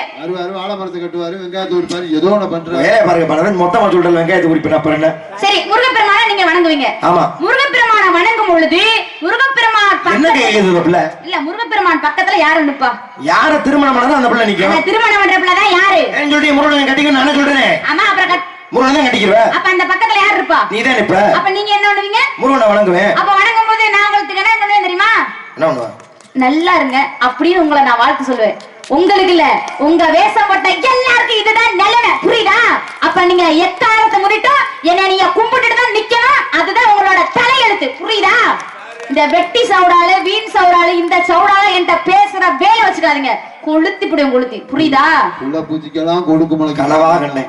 ஆலமரத்தை கட்டுவாரு, வெங்காயத்தை உரிப்பாரு, ஏதோ ஒண்ணு பண்றாரு. வேலையை பாருங்க. மொத்தமா சொல்றேன், வெங்காயத்தை உரிப்பேன். அப்புறம் என்ன? சரி, முருகன் பெருமாளை நீங்க நீங்க வணங்குவீங்க. ஆமா. முருகப்பெருமான வணங்கும் பொழுது முருகப்பெருமான் என்ன கேக்குது அந்த பிள்ளை? இல்ல முருகப்பெருமான் பக்கத்துல யாரு நிப்பா? யார திருமணம் பண்ணாலும் அந்த பிள்ளை நிக்கும். அந்த திருமணம் பண்ற பிள்ளை தான் யாரு? ஏன் சொல்றீங்க முருகனை கட்டிக்க நான் சொல்றேனே. ஆமா அப்புறம் முருகனை தான் கட்டிக்கிறவ. அப்ப அந்த பக்கத்துல யார் இருப்பா? நீ தான் நிப்ப. அப்ப நீங்க என்ன பண்ணுவீங்க? முருகனை வணங்குவேன். அப்ப வணங்கும் போது நான் உங்களுக்கு என்ன பண்ணுவேன் தெரியுமா? என்ன பண்ணுவ? நல்லா இருங்க அப்படின்னு உங்களை நான் வாழ்த்து சொல்லுவேன். உங்களுக்கு இல்ல, உங்க வேஷம் போட்ட எல்லாருக்கும் இதுதான் நிலைமை, புரியுதா? அப்ப நீங்க எக்காரத்தை முன்னிட்டும் என்ன நீங்க கும்பிட்டுட்டு தான் நிக்கணும். அதுதான் உங்களோட தலையெழுத்து, புரியுதா? இந்த வெட்டி சவுடால வீண் சவுடால இந்த சவுடால என்கிட்ட பேசுற வேலை வச்சுக்காதீங்க. கொளுத்தி புடியும் கொளுத்தி, புரியுதா? உள்ள பூச்சிக்கெல்லாம் கொடுக்குமலை கனவா கண்ணே.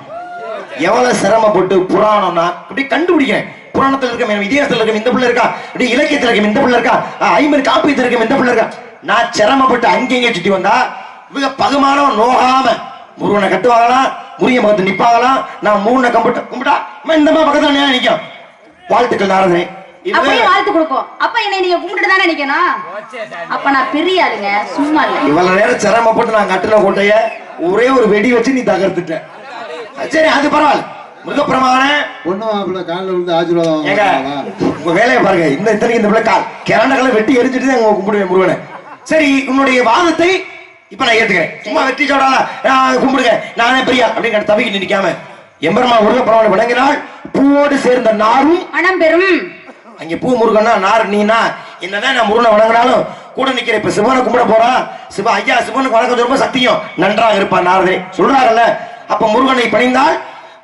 எவ்வளவு சிரமப்பட்டு புராணம்னா இப்படி கண்டுபிடிக்கிறேன். புராணத்துல இருக்க இதிகாசத்துல இருக்க இந்த பிள்ளை இருக்கா, இப்படி இலக்கியத்துல இருக்க இந்த பிள்ளை இருக்கா, 50 காப்பியத்துல இருக்க இந்த பிள்ளை இருக்கா. நான் சிரமப்பட்டு அங்கேயே சுத்தி வந்தா இவங்க பகுமானம் நோகாம முருகனை கட்டுவாங்களாம், முருகன் பக்கத்து நிப்பாங்களாம். நான் மூணு கும்பிட்டா இந்த மாதிரி பக்கத்துல நிக்கும். வாழ்த்துக்கள் நாரதனே. அப்படியே வாழ்த்து கொடுப்போம். அப்ப என்னை நீங்க கும்பிட்டு தானே நிக்கணும். அப்ப நான் பெரிய ஆளுங்க, சும்மா இல்ல. இவ்வளவு நேரம் சிரமப்பட்டு நான் கட்டுன கோட்டைய ஒரே ஒரு வெடி வச்சு நீ தகர்த்துட்ட. சரி அது பரவாயில்ல. முருகப்பெருமான பொண்ணு மாப்பிள்ள காலில் விழுந்து ஆசீர்வாதம் ஏங்க உங்க வேலையை பாருங்க. இந்த இத்தனைக்கு இந்த பிள்ளை கால் கிரண்டகளை வெட்டி எரிஞ்சிட்டு தான் கும்பிடுவேன் முருகனை. சரி உன்னுடைய வாதத்தை இப்ப நான் ஏத்துக்கிறேன். சும்மா வெட்டி சொல்றாங்க கும்பிடுங்க நானே பெரியா அப்படின்னு தவிக்க நினைக்காம எம்பெருமா முருகப்பெருமானை வணங்கினால் பூவோடு சேர்ந்த நாரும் மனம் பெறும். அங்க பூ முருகன்னா நார் நீனா என்னதான் நான் முருகனை வணங்கினாலும் கூட நிக்கிறேன். இப்ப சிவனை கும்பிட போறான். ஐயா சிவனுக்கு வணக்கம் சொல்லும்ப சத்தியம் நன்றாக இருப்பான் நாரதே சொல்றாங்கல்ல. அப்ப முருகனை பணிந்தால்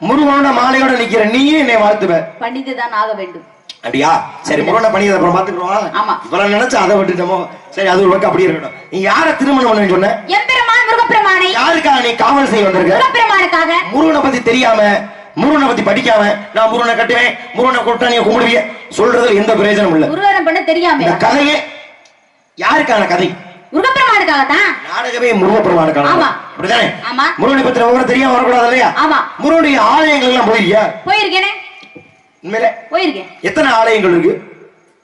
முருகனோட மாலையோட நிக்கிற நீயே என்னை வாழ்த்துவ. பணிந்துதான் ஆக வேண்டும். அப்படியா? சரி முருகனை பணியதை அப்புறம் பாத்துக்கிறோம். ஆமா. இவ்வளவு நினைச்சு அதை விட்டுட்டோமோ. சரி அது ஒரு பக்கம் அப்படியே இருக்கட்டும். நீ யார திருமணம் பண்ணு சொன்ன? எம்பெருமான் முருகப்பெருமானை. யாருக்காக நீ காவல் செய்ய வந்திருக்க? முருகப்பெருமானுக்காக. முருகனை பத்தி தெரியாம முருகனை பத்தி படிக்காம நான் முருகனை கட்டுவேன் முருகனை கூட்டா நீ கும்பிடுவிய சொல்றதுல எந்த பிரயோஜனம் இல்ல. முருகனை பண்ண தெரியாம இந்த கதையே யாருக்கான கதை? முருகப்பெருமானுக்காக தான். நாடகமே முருகப்பெருமானுக்கான. ஆமா. அப்படிதானே? ஆமா. முருகனை பத்தி விவரம் தெரியாம வரக்கூடாது இல்லையா? ஆமா. முருகனுடைய ஆலயங்கள் எல்லாம் போயிருக்கியா? போயிருக்கேனே. உண்மையிலே போயிருக்கேன். எத்தனை ஆலயங்கள் இருக்கு?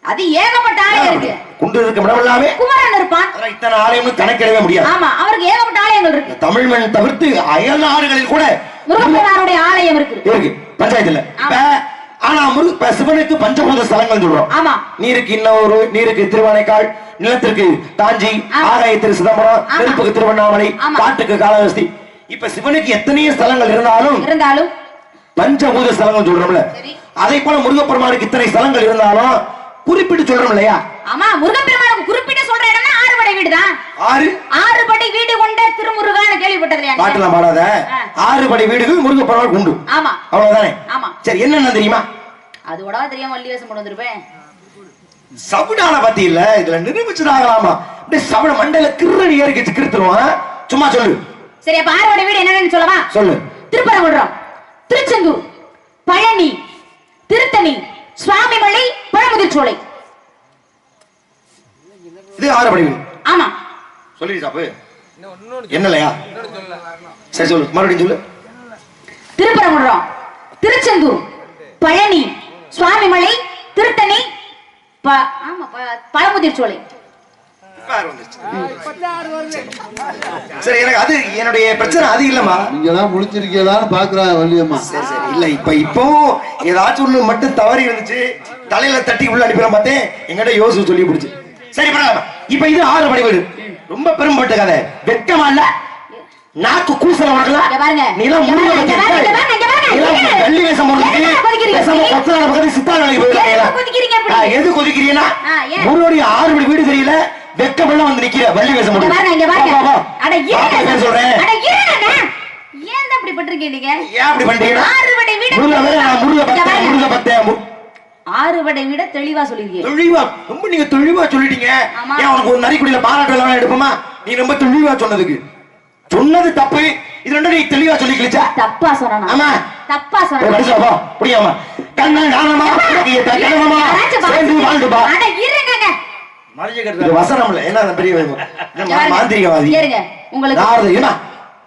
அது ஏகப்பட்ட ஆலயம் இருக்கு. குண்டு இருக்க இடம் எல்லாமே குமரன் இருப்பான். இத்தனை ஆலயம்னு கணக்கிடவே முடியாது. ஆமா அவருக்கு ஏகப்பட்ட ஆலயங்கள் இருக்கு. தமிழ் மண் தவிர்த்து அயல் நாடுகளில் கூட முருகப்பெருமானுடைய ஆலயம் இருக்கு. இருக்கு பஞ்சாயத்துல. ஆனா சிவனுக்கு பஞ்சபூத ஸ்தலங்கள் சொல்றோம். ஆமா. நீருக்கு இன்னொரு நீருக்கு திருவானைக்கால், நிலத்திற்கு காஞ்சி, ஆகாயத்திற்கு சிதம்பரம், நெருப்புக்கு திருவண்ணாமலை, காட்டுக்கு காளஹஸ்தி. இப்ப சிவனுக்கு எத்தனையோ ஸ்தலங்கள் இருந்தாலும் பஞ்சபூத ஸ்தலங்கள் சொல்றோம்ல. அதை போல முருகப்பெருமானுக்கு இத்தனை ஸ்தலங்கள் இருந்தாலும் குறிப்பிட்டு சொல்றோம் இல்லையா? ஆமா முருகப்பெருமானுக்கு குறிப்பிட்டு சொல்ற இடம்னா ஆறுபடை வீடுதான். ஆறுபடை வீடு கொண்ட திருமுருகான்னு கேள்விப்பட்டது இல்லையா? பாட்டெல்லாம் பாடாத. ஆறுபடை வீடுகள் முருகப்பெருமானுக்கு உண்டு. ஆமா அவ்வளவுதானே? ஆமா. சரி என்னன்னு தெரியுமா? அது கூட தெரியாம வள்ளி வேஷம் கொண்டு வந்திருப்பேன். சவுடான பத்தி இல்ல இதுல நிரூபிச்சுதாகலாமா? அப்படியே சவுட மண்டையில கிருணி ஏறிக்கிச்சு கிருத்துருவான். சும்மா சொல்லு. சரி அப்ப ஆறுபடை வீடு என்னன்னு சொல்லவா? சொல்லு. திருப்பரங்குன்றம், திருச்செந்தூர், பழனி, திருத்தணி, சுவாமிமலை, பழமுதிர்ச்சோலை. இது ஆறுபடை வீடு. ஆமா. சொல்லி சாப்பு என்னலையா? சரி சொல்லு மறுபடியும் சொல்லு. திருப்பரங்குன்றம், திருச்செந்தூர், பழனி, சுவாமிமலை, திருத்தணி, பழமுதிர்ச்சோலை. சரி எனக்கு அது என்னுடைய பிரச்சனை அது இல்லம்மா. நீங்க எல்லாம் முடிச்சிருக்கீங்களான்னு பாக்குறேன் வள்ளியம்மா. சரி சரி இல்ல இப்போ ஏதாச்சும் ஒண்ணு மட்டும் தவறி இருந்துச்சு தலையில தட்டி உள்ள அனுப்பிடலாம் பார்த்தேன். எங்கிட்ட யோசிச்சு சொல்லி பிடிச்சு. சரி பரவாயில்ல. இப்ப இது ஆறுபடை வீடு. ரொம்ப பெரும்பட்ட கதை. வெட்கமா இல்ல? நாக்கு கூசல உனக்குலாம். நீலாம் வெள்ளி வேஷம் எது கொதிக்கிறீங்கன்னா முருகனுடைய ஆறுபடி வீடு தெரியல வெட்கமெல்லாம் வந்து நிக்கிற வள்ளி வேஷம் சொல்றேன். ஏன் அப்படி பண்றீங்க? ஏன் அப்படி பண்றீங்க? ஆறுபடை வீட தெளிவா சொல்லிருக்கீங்க. தெளிவா ரொம்ப நீங்க தெளிவா சொல்லிட்டீங்க. ஏன் உனக்கு ஒரு நரிக்குடியில பாராட்டு எல்லாம் எடுப்போமா? நீ ரொம்ப தெளிவா சொன்னதுக்கு சொன்னது தப்பு. இது ரெண்டும் நீ தெளிவா சொல்லி கிழிச்சா தப்பா சொன்னா? ஆமா தப்பா சொன்னா. புரியாமா? கண்ணா காணமா கண்ணமா சேர்ந்து வாழ்ந்துபா. அட இருங்கங்க. இது வசனம் இல்ல. என்ன பெரிய மாந்திரிகவாதி. இருங்க உங்களுக்கு நாரதர் என்ன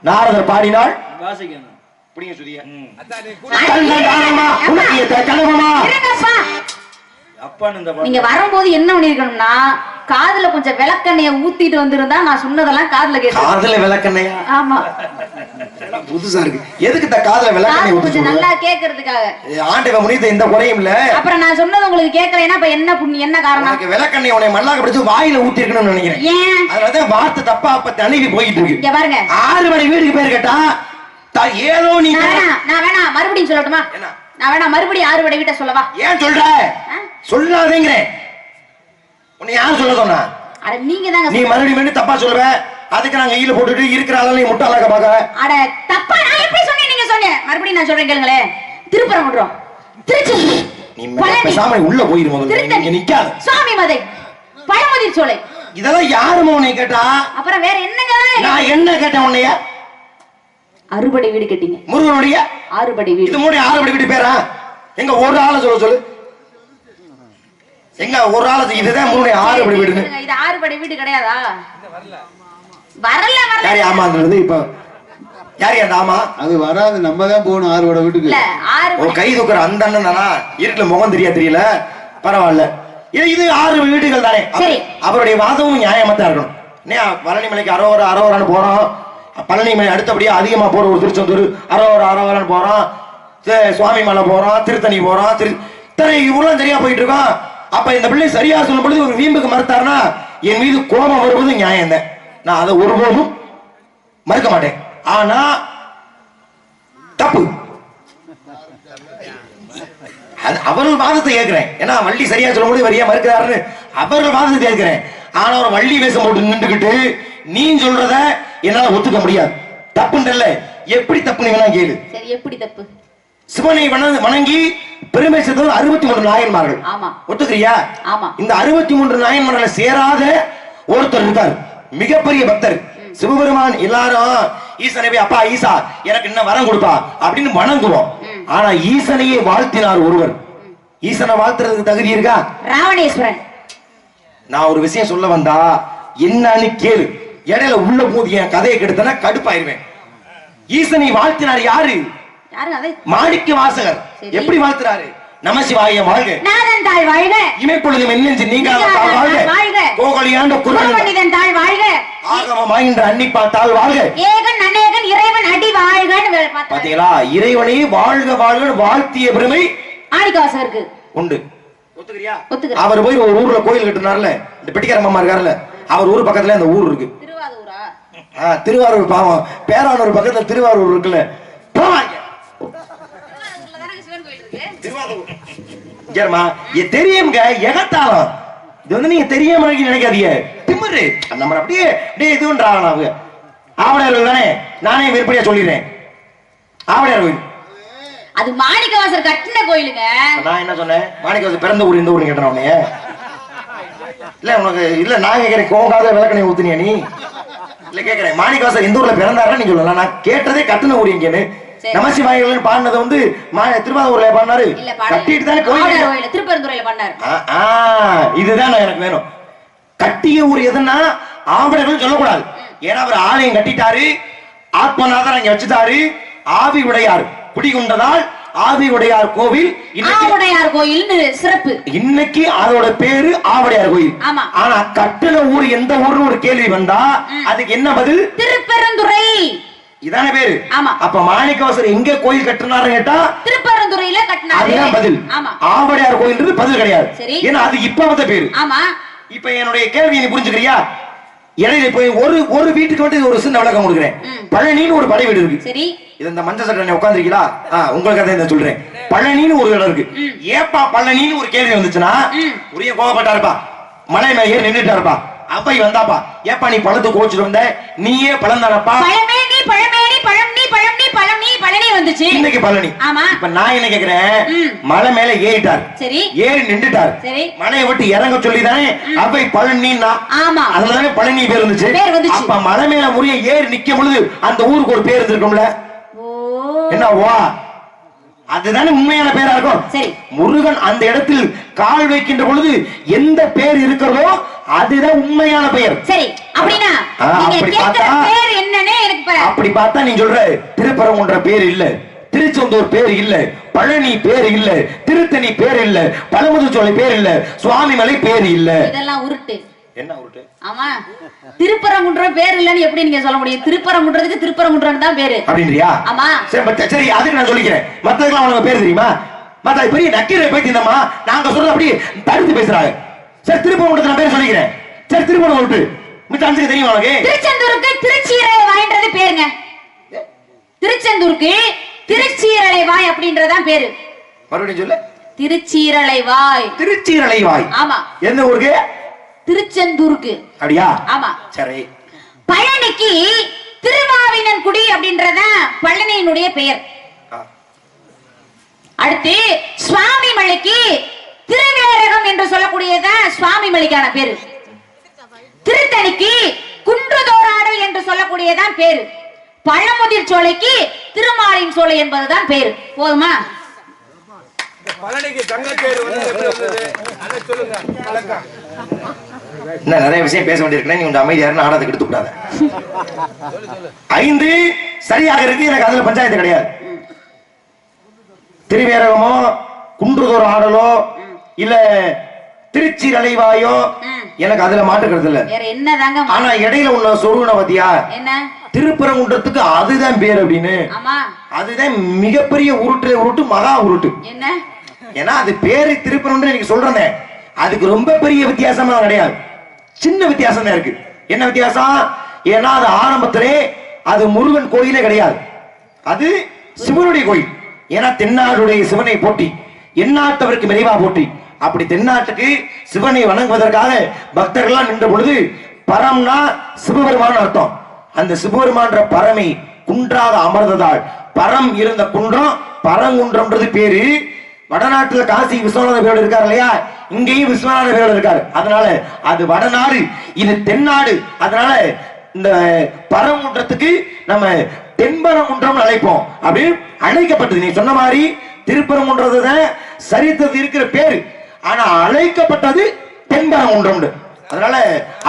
நாரதர் பாடினாள் வாசிக்கணும். புரியுங்க சுதியா? கண்ணா காணமா உனக்கு கண்ணமா. நீங்க வரும்போது என்ன பண்ணிருக்கணும்னா காதுல கொஞ்சம் விளக்கெண்ணெய ஊத்திட்டு வந்திருந்தா நான் சொன்னதெல்லாம் காதுல கேட்டு. காதுல விளக்கெண்ணையா? ஆமா, புதுசா இருக்கு. எதுக்கு இந்த காதுல விளக்கெண்ணெய் ஊத்தி கொஞ்சம் நல்லா கேக்குறதுக்காக. ஆண்டவன் முனியத்தை இந்த குறையும் இல்ல. அப்புறம் நான் சொன்னது உங்களுக்கு கேட்கலைன்னா அப்ப என்ன புண்ணி, என்ன காரணம்? உனக்கு விளக்கெண்ணெய் உன்னை மல்லாக்க பிடிச்சு வாயில ஊத்தி இருக்கணும்னு நினைக்கிறேன். ஏன்? அதனாலதான் வார்த்தை தப்பா அப்ப தண்ணி போயிட்டு இருக்கு. இங்க பாருங்க, 6 மணி வீட்டுக்கு பேர் கேட்டா ஏதோ நீ நான் வேணா மறுபடியும் சொல்லட்டுமா? நான் வேணா மறுபடியும் 6 வீட்டை சொல்லவா? ஏன் சொல்ற? சொல்லாதேங்கிறேன். உன்னை யார் சொல்ல சொன்னா? அட நீங்க தாங்க. நீ மறுபடியும் தப்பா சொல்லுவ. அதுக்கு நான் கையில போட்டுட்டு இருக்கிற ஆள நீ முட்டாளாக்க பாக்க. அட தப்பா நான் எப்படி சொன்னேன்? நீங்க சொன்னீங்க. மறுபடியும் நான் சொல்றேன் கேளுங்களே. திருப்பரங்குன்றம், திருச்செந்தூர், நீ பேசாம உள்ள போயிரு முதல்ல. நீ நிக்காத. சுவாமி மதை, பழமுதிர் சோலை, இதெல்லாம் யாருமா உன்னை கேட்டா? அப்புறம் வேற என்னங்க? நான் என்ன கேட்டேன் உன்னைய? அறுபடை வீடு கேட்டீங்க. முருகனுடைய அறுபடை வீடு. இது மூணு 6 படை வீடு பேரா? எங்க ஒரு ஆளை சொல்லு. எங்க ஒரு ஆளு இதுதான் 6 படை வீடு. இது 6 படை வீடு கிடையாதா? வரல. யாரு ஆமான்றது? இப்ப யாரு அந்த ஆமா? அது வராது, நம்ம தான் போகணும் 6 படை வீட்டுக்கு. இல்ல 6 ஒரு கை தூக்குற அந்த அண்ணன் தானா? இருட்டுல முகம் தெரியல, பரவாயில்ல. இது 6 வீடுகள் தானே. அவருடைய வாதமும் நியாயமா தான் இருக்கணும். பழனி மலைக்கு அரோவரான்னு போறோம். பழனி மலை அடுத்தபடியா அதிகமா போற ஒரு திருச்செந்தூர் அரோவரான்னு போறோம். சுவாமி மலை போறோம், திருத்தணி போறோம். இவ்வளவு சரியா போயிட்டு இருக்கோம். அப்ப இந்த பிள்ளை சரியா சொல்லும் பொழுது ஒரு வீம்புக்கு மறுத்தாருன்னா என் மீது கோபம் வருவது நியாயம் தான். நான் அதை ஒருபோதும் மறுக்க மாட்டேன். ஆனா தப்பு. அவர்கள் வாதத்தை கேட்கிறேன். ஏன்னா வள்ளி சரியா சொல்லும் பொழுது வரியா மறுக்கிறாருன்னு அவர்கள் வாதத்தை கேட்கிறேன். ஆனா ஒரு வள்ளி வேஷம் போட்டு நின்றுகிட்டு நீ சொல்றத என்னால ஒத்துக்க முடியாது. தப்புன்னு இல்ல. எப்படி தப்புன்னு வேணா கேளு. சரி, எப்படி தப்பு? சிவனை வணங்கி பெருமை சேர்த்தது 63 நாயன்மார்கள். ஆமா, ஒத்துக்கிறியா? ஆமா. இந்த 63 நாயன்மார்களை சேராத ஒருத்தர் இருக்கார், மிகப்பெரிய பக்தர். சிவபெருமான் எல்லாரும் ஈசனை அப்பா ஈசா எனக்கு என்ன வரம் கொடுப்பா அப்படின்னு வணங்குவோம். ஆனா ஈசனையே வாழ்த்தினார் ஒருவர். ஈசனை வாழ்த்துறதுக்கு தகுதி இருக்கா? ராவணேஸ்வரன். நான் ஒரு விஷயம் சொல்ல வந்தா என்னன்னு கேளு. இடையில உள்ள போது என் கதையை கெடுத்தனா கடுப்பாயிருவேன். ஈசனை வாழ்த்தினார் யாரு? மாணிக்க வாசகர். எப்படி வாழ்த்துறாரு? நமசிவாய வாழ்க, நாதன் தாள் வாழ்க, இமைப்பொழுதும் என்னென்று நீங்காத தாள் வாழ்க, கோகலியாண்ட குருபண்டிதன் தாள் வாழ்க, ஆகமமாகின்ற அன்னிப்பா தாள் வாழ்க, ஏகன் அநேகன் இறைவன் அடி வாழ்கன்னு பாத்தீங்களா? இறைவனை வாழ்க வாழ்க வாழ்த்திய பெருமை மாணிக்க வாசகருக்கு உண்டு. ஒத்துக்கிறியா? அவர் போய் ஒரு ஊர்ல கோயில் கட்டினார்ல, இந்த பெட்டிக்கார மாமா இருக்காருல்ல, அவர் ஊர் பக்கத்துல அந்த ஊர் இருக்கு. திருவாரூரா? திருவாரூர். பாவம், பேரானூர் பக்கத்துல திருவாரூர் இருக்குல்ல. போவாங்க தெரியுங்க. எகத்தாளம் இது வந்து நீங்க தெரியாம நினைக்காதீங்க. திமிரு நம்ம அப்படியே அப்படியே இதுன்றாங்க அவங்க. ஆவடையார்கள் தானே, நானே விருப்படியா சொல்லிடுறேன். ஆவடையார் கோயில் அது மாணிக்கவாசர் கட்டின கோயிலுங்க. நான் என்ன சொன்னேன்? மாணிக்கவாசர் பிறந்த ஊர் இந்த ஊர் கேட்டேன் உன்னைய. இல்ல உனக்கு இல்ல, நான் கேட்கிறேன் கோங்காத விளக்கணை ஊத்துனியா நீ? இல்ல கேட்கிறேன் மாணிக்கவாசர் இந்த ஊர்ல பிறந்தாருன்னு நீ சொல்லலாம். நான் கேட்டதே கட்டின ஊர் எங்கன்னு. நமசிவாயர்கள் பாடினது வந்து திருவாரூர்ல பாடினாரு. கட்டிட்டு தானே கோயில் திருப்பரந்துறையில பாடினாரு. இதுதான் எனக்கு வேணும். கட்டிய ஊர் எதுன்னா ஆவடைகள் சொல்லக்கூடாது. ஏன்னா அவர் ஆலயம் கட்டிட்டாரு, ஆத்மநாதர் அங்க வச்சுட்டாரு. ஆவி உடையார் குடிகொண்டதால் ஆவி உடையார் கோவில் ஆவுடையார் கோயில் சிறப்பு. இன்னைக்கு அதோட பேரு ஆவுடையார் கோயில். ஆனா கட்டின ஊர் எந்த ஊர்னு ஒரு கேள்வி வந்தா அதுக்கு என்ன பதில்? திருப்பரந்துறை. இதான பேரு. அப்ப மாணிக்கவாசர் எங்க கோயில் கட்டினாரு கேட்டா திருப்பரந்துறையில கட்டினாரு. அதுதான் பதில். ஆவடையார் கோயில் பதில் கிடையாது. ஏன்னா அது இப்ப வந்த பேரு. இப்ப என்னுடைய கேள்வி நீ புரிஞ்சுக்கிறியா? இடையில போய் ஒரு வீட்டுக்கு வந்து ஒரு சின்ன விளக்கம் கொடுக்குறேன். பழனின்னு ஒரு படை வீடு இருக்கு. சரி, இது இந்த மஞ்சள் சட்டை உட்காந்துருக்கீங்களா? உங்களுக்கு அதை சொல்றேன். பழனின்னு ஒரு இடம் இருக்கு. ஏப்பா பழனின்னு ஒரு கேள்வி வந்துச்சுன்னா உரிய கோவப்பட்டாருப்பா, மலை மேல ஏறி நின்றுட்டாருப்பா. அப்ப வந்தாப்பா, ஏப்பா நீ பழத்து கோச்சுட்டு வந்த, நீயே பழம் தானப்பா. பழனி வந்துச்சு. இன்னைக்கு பழனி. இப்ப நான் என்ன கேக்குறேன்? மலை மேல ஏறிட்டார், ஏறி நின்றுட்டார், மலையை விட்டு இறங்க சொல்லிதானே அவை பழனின்னா. அதுதானே பழனி பேர் இருந்துச்சு. அப்ப மலை மேல முறைய ஏறி நிக்கும் பொழுது அந்த ஊருக்கு ஒரு பேர் இருந்திருக்கும்ல. என்ன வா, அதுதானே உண்மையான பேரா இருக்கும். முருகன் அந்த இடத்தில் கால் வைக்கின்ற பொழுது எந்த பேர் இருக்கிறதோ அதுதான் உண்மையான பெயர். சரி, அப்படினா நீங்க கேக்குற பேர் என்னன்னே எனக்கு அப்படி பார்த்தா நீ சொல்ற திருப்பரங்குன்ற பேர் இல்ல, திருச்செந்தூர் பேர் இல்ல, பழனி பேர் இல்ல, திருத்தணி பேர் இல்ல, பழமுதிர்சோலை பேர் இல்ல, சுவாமி மலை பேர் இல்ல. இதெல்லாம் உருட்டு. என்ன உருட்டு? ஆமா, திருப்பரங்குன்றம் பேர் இல்லன்னு எப்படி நீங்க சொல்ல முடியும்? திருப்பரங்குன்றதுக்கு திருப்பரங்குன்றம் தான் பேரு அப்படின்றியா? ஆமா. சரி அதுக்கு நான் சொல்லிக்கிறேன். மத்ததுக்கெல்லாம் அவனுக்கு பேர் தெரியுமா? மத்த பெரிய நக்கீரை போய் தின்னமா நாங்க சொல்றது அப்படியே தடுத்து பேசுறாங்க. சரி திருப்பரங்குன்றத்துக்கு நான் பேர் சொல்லிக்கிறேன். சரி திருப்பரங்குன்றம் உருட்டு. மிச்ச அஞ்சுக்கு தெரியுமா உனக்கு? திருச்செந்தூருக்கு திருச்சீரலை வாய்ன்றது பேருங்க. திருச்செந்தூருக்கு திருச்சீரலை வாய் அப்படின்றதான் பேரு. மறுபடியும் சொல்லு. திருச்சீரலை வாய். திருச்சீரலை வாய். ஆமா. எந்த ஊருக்கு? திருச்செந்தூருக்கு. அப்படியா? ஆமா. சரி. பழனிக்கு திருவாவினன்குடி அப்படின்றத பழனியினுடைய பெயர். அடுத்து சுவாமி மலைக்கு திருவேரகம் என்று சொல்லக்கூடியத சுவாமி மலைக்கான பேரு. திருத்தணிக்கு குன்றுதோராடல் என்று சொல்லக்கூடியதான் பேரு. பழமுதிர் சோலைக்கு திருமாலின் சோலை என்பதுதான் பேரு. போதுமா? பழனிக்கு கங்கச்சேரி வந்து எப்படி வந்தது அதை சொல்லுங்க. இன்னும் நிறைய விஷயம் பேச வேண்டியிருக்கேன். நீ உங்க அமைதியா நாடகத்துக்கு எடுத்து கூடாது. 5 சரியாக இருக்கு. எனக்கு அதுல பஞ்சாயத்து கிடையாது. திருவேரகமோ குன்றுதோர் ஆடலோ இல்ல திருச்சி அலைவாயோ எனக்கு அதுல மாட்டுக்கிறது இல்ல. வேற என்னதாங்க? ஆனா இடையில உள்ள சொருகுன பத்தியா என்ன? திருப்பரங்குன்றத்துக்கு அதுதான் பேர் அப்படின்னு. ஆமா. அதுதான் மிகப்பெரிய உருட்டு மகா உருட்டு. என்ன? ஏன்னா அது பேரு திருப்பரங்குன்றம் நீங்க சொல்றேன். அதுக்கு ரொம்ப பெரிய வித்தியாசமா கிடையாது. சின்ன வித்தியாசம் தான் இருக்கு. என்ன வித்தியாசம்? ஏன்னா அது ஆரம்பத்திலே அது முருகன் கோயிலே கிடையாது. அது சிவனுடைய கோயில். ஏன்னா தென்னாடுடைய சிவனை போட்டி எந்நாட்டவருக்கு மெரிவா போட்டி. அப்படி தென்னாட்டுக்கு சிவனை வணங்குவதற்காக பக்தர்கள்லாம் நின்ற பொழுது பரம்னா சிவபெருமான் அர்த்தம். அந்த சிவபெருமான்ற பரமை குன்றாக அமர்ந்ததால் பரம் இருந்த குன்றம் பரங்குன்றம்ன்றது பேரு. வடநாட்டுல காசி விஸ்வநாத பேரோடு இருக்காரு இல்லையா? இங்கேயும் விஸ்வநாத பேரோடு இருக்காரு. அதனால அது வடநாடு, இது தென்னாடு. அதனால இந்த பரங்குன்றத்துக்கு நம்ம தென்பரங்குன்றம் அழைப்போம். அப்படி அழைக்கப்பட்டது. நீ சொன்ன மாதிரி திருப்பரங்குன்றது சரித்தது இருக்கிற பேரு. ஆனா அழைக்கப்பட்டது தென்பரங்குன்றம். அதனால